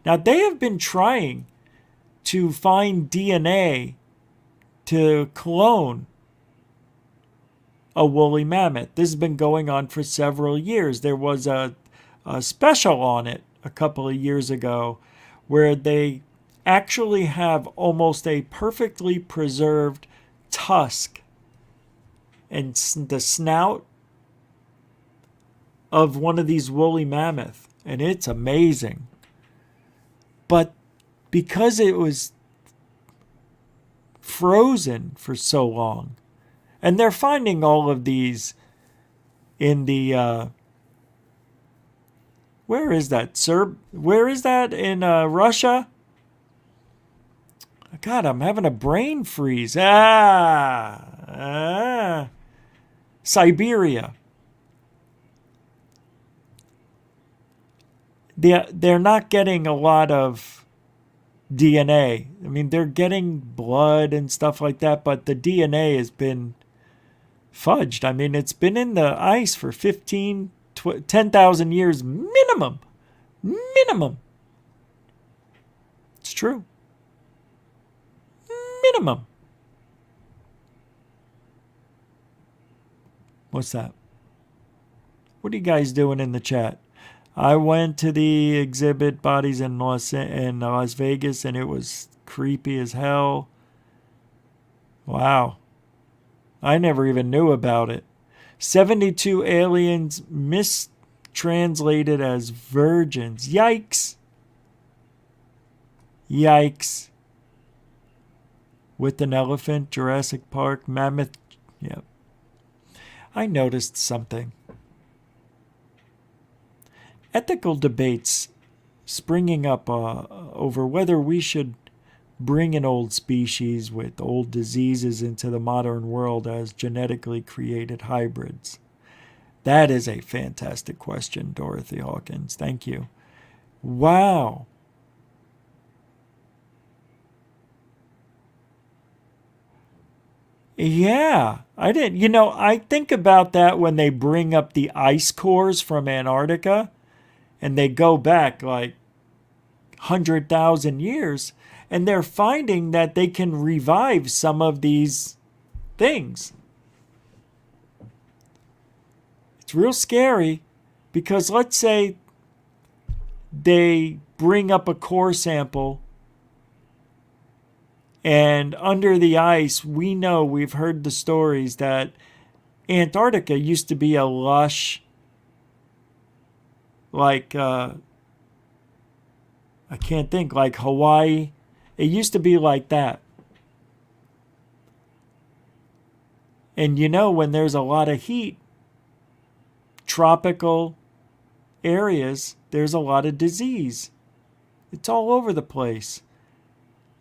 Now, they have been trying to find DNA to clone a woolly mammoth. This has been going on for several years. There was a special on it a couple of years ago where they actually have almost a perfectly preserved tusk and the snout of one of these woolly mammoth. And it's amazing. But because it was frozen for so long, and they're finding all of these in the where is that? Where is that in Russia? God, I'm having a brain freeze. Siberia. They're not getting a lot of DNA. I mean, they're getting blood and stuff like that, but the DNA has been fudged. I mean, it's been in the ice for 10,000 years minimum. Minimum. It's true. Minimum. What's that? What are you guys doing in the chat? I went to the exhibit Bodies in Las Vegas, and it was creepy as hell. Wow. I never even knew about it. 72 aliens mistranslated as virgins. Yikes. Yikes. With an elephant, Jurassic Park, mammoth. Yep. I noticed something. Ethical debates springing up over whether we should bring an old species with old diseases into the modern world as genetically created hybrids. That is a fantastic question, Dorothy Hawkins. Thank you. Wow. Yeah, I didn't. I think about that when they bring up the ice cores from Antarctica and they go back like 100,000 years and they're finding that they can revive some of these things. It's real scary because let's say they bring up a core sample and under the ice, we know, we've heard the stories that Antarctica used to be a lush, like, I can't think, like Hawaii. It used to be like that. And you know, when there's a lot of heat, tropical areas, there's a lot of disease. It's all over the place.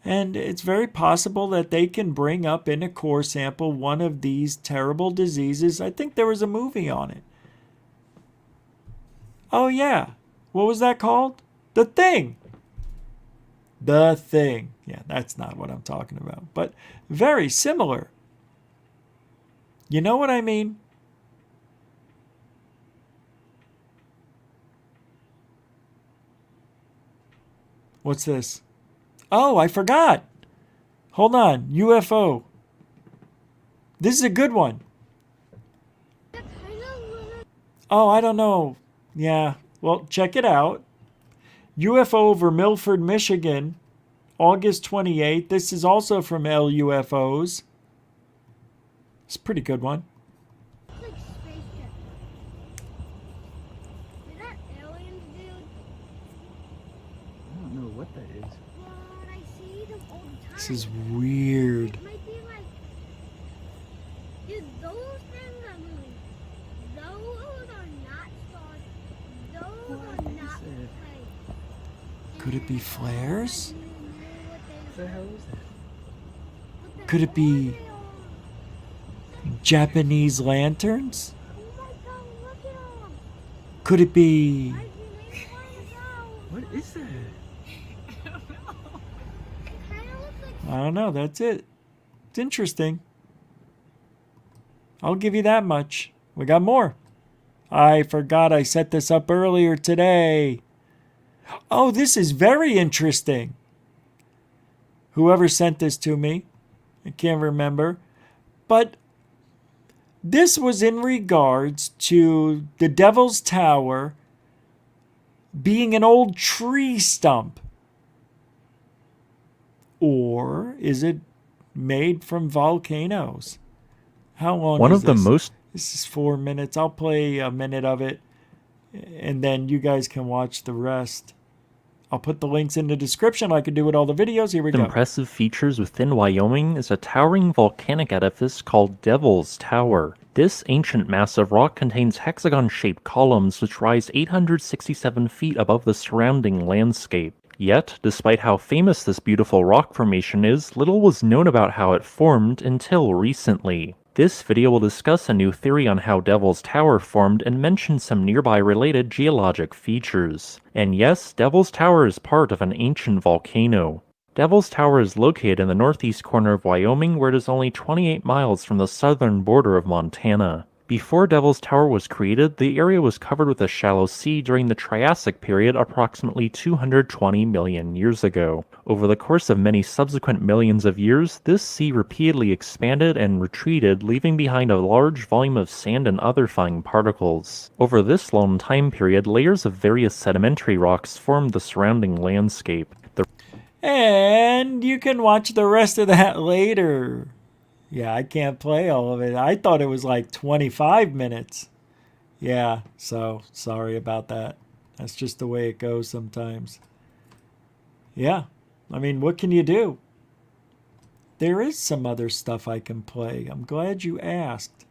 And it's very possible that they can bring up in a core sample one of these terrible diseases. I think there was a movie on it. Oh, yeah. What was that called? The Thing. The Thing. Yeah, that's not what I'm talking about. But very similar. You know what I mean? What's this? Oh, I forgot. Hold on. UFO. This is a good one. Oh, I don't know. Yeah. Well, check it out. UFO over Milford, Michigan, August 28th. This is also from LUFOs. It's a pretty good one. This is weird. Could it be flares? Could it be Japanese lanterns? Could it be... What is that? I don't know. That's it. It's interesting. I'll give you that much. We got more. I forgot I set this up earlier today. Oh, this is very interesting. Whoever sent this to me, I can't remember. But this was in regards to the Devil's Tower being an old tree stump. Or is it made from volcanoes? How long One is of the this? most... This is 4 minutes. I'll play a minute of it, and then you guys can watch the rest. I'll put the links in the description like I do with all the videos. Here we go. Impressive features within Wyoming is a towering volcanic edifice called Devil's Tower. This ancient mass of rock contains hexagon-shaped columns which rise 867 feet above the surrounding landscape. Yet, despite how famous this beautiful rock formation is, little was known about how it formed until recently. This video will discuss a new theory on how Devil's Tower formed and mention some nearby related geologic features. And yes, Devil's Tower is part of an ancient volcano. Devil's Tower is located in the northeast corner of Wyoming, where it is only 28 miles from the southern border of Montana. Before Devil's Tower was created, the area was covered with a shallow sea during the Triassic period approximately 220 million years ago. Over the course of many subsequent millions of years, this sea repeatedly expanded and retreated, leaving behind a large volume of sand and other fine particles. Over this long time period, layers of various sedimentary rocks formed the surrounding landscape. And you can watch the rest of that later. Yeah, I can't play all of it. I thought it was like 25 minutes. Yeah, so sorry about that. That's just the way it goes sometimes. Yeah, I mean, what can you do? There is some other stuff I can play. I'm glad you asked.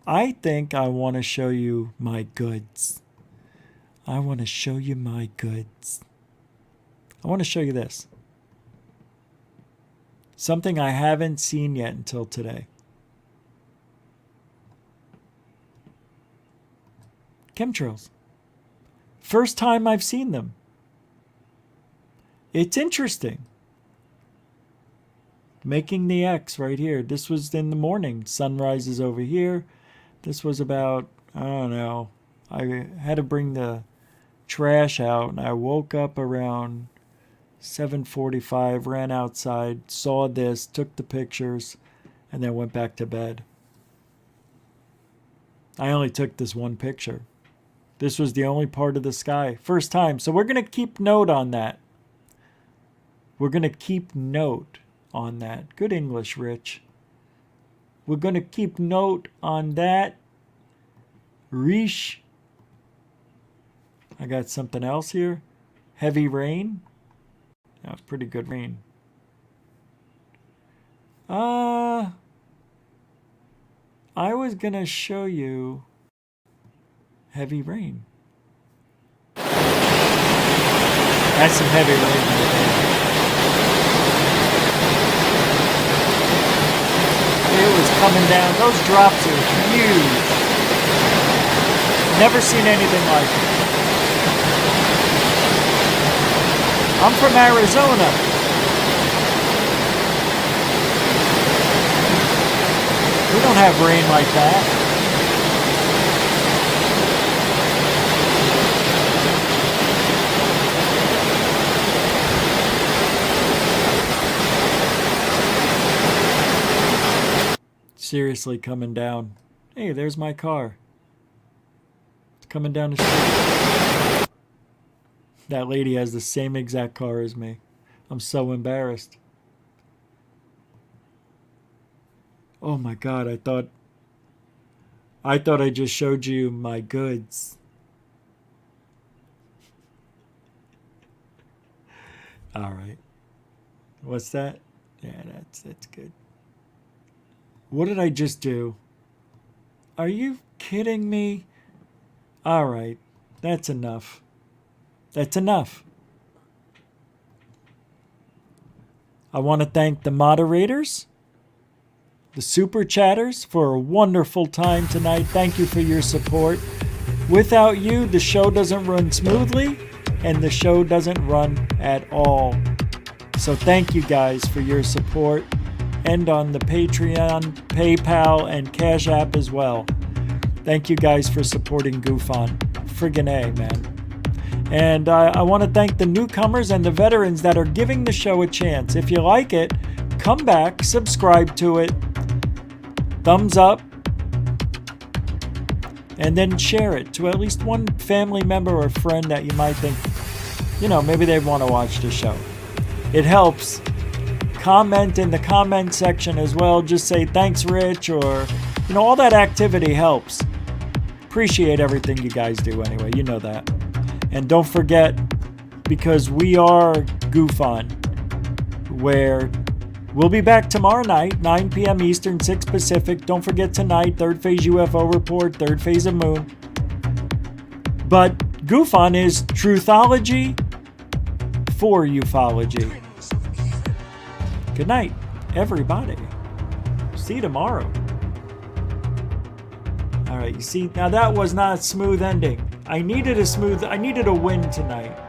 I think I want to show you my goods. I want to show you my goods. I want to show you this. Something I haven't seen yet until today. Chemtrails. First time I've seen them. It's interesting. Making the X right here. This was in the morning. Sunrise is over here. This was about, I don't know. I had to bring the trash out and I woke up around 7:45, ran outside, saw this, took the pictures, and then went back to bed. I only took this one picture. This was the only part of the sky. First time. So we're going to keep note on that. We're going to keep note on that. Good English, Rich. We're going to keep note on that. Reesh. I got something else here. Heavy rain. That was pretty good rain. I was going to show you heavy rain. That's some heavy rain right there. It was coming down. Those drops are huge. Never seen anything like it. I'm from Arizona. We don't have rain like that. Seriously coming down. Hey, there's my car. It's coming down the street. That lady has the same exact car as me. I'm so embarrassed. Oh my God, I thought I just showed you my goods. All right. What's that? Yeah, that's good. What did I just do? Are you kidding me? All right. That's enough. That's enough. I want to thank the moderators, the super chatters, for a wonderful time tonight. Thank you for your support. Without you, the show doesn't run smoothly, and the show doesn't run at all. So thank you guys for your support, and on the Patreon, PayPal, and Cash App as well. Thank you guys for supporting GUFON. Friggin' A, man. And I want to thank the newcomers and the veterans that are giving the show a chance. If you like it, come back, subscribe to it, thumbs up, and then share it to at least one family member or friend that you might think, you know, maybe they want to watch the show. It helps. Comment in the comment section as well. Just say thanks, Rich, or, you know, all that activity helps. Appreciate everything you guys do anyway. You know that. And don't forget, because we are GUFON, where we'll be back tomorrow night, 9 p.m. Eastern, 6 Pacific. Don't forget tonight, third phase UFO report, third phase of moon. But GUFON is truthology for ufology. Good night, everybody. See you tomorrow. All right, you see, now that was not a smooth ending. I needed a win tonight.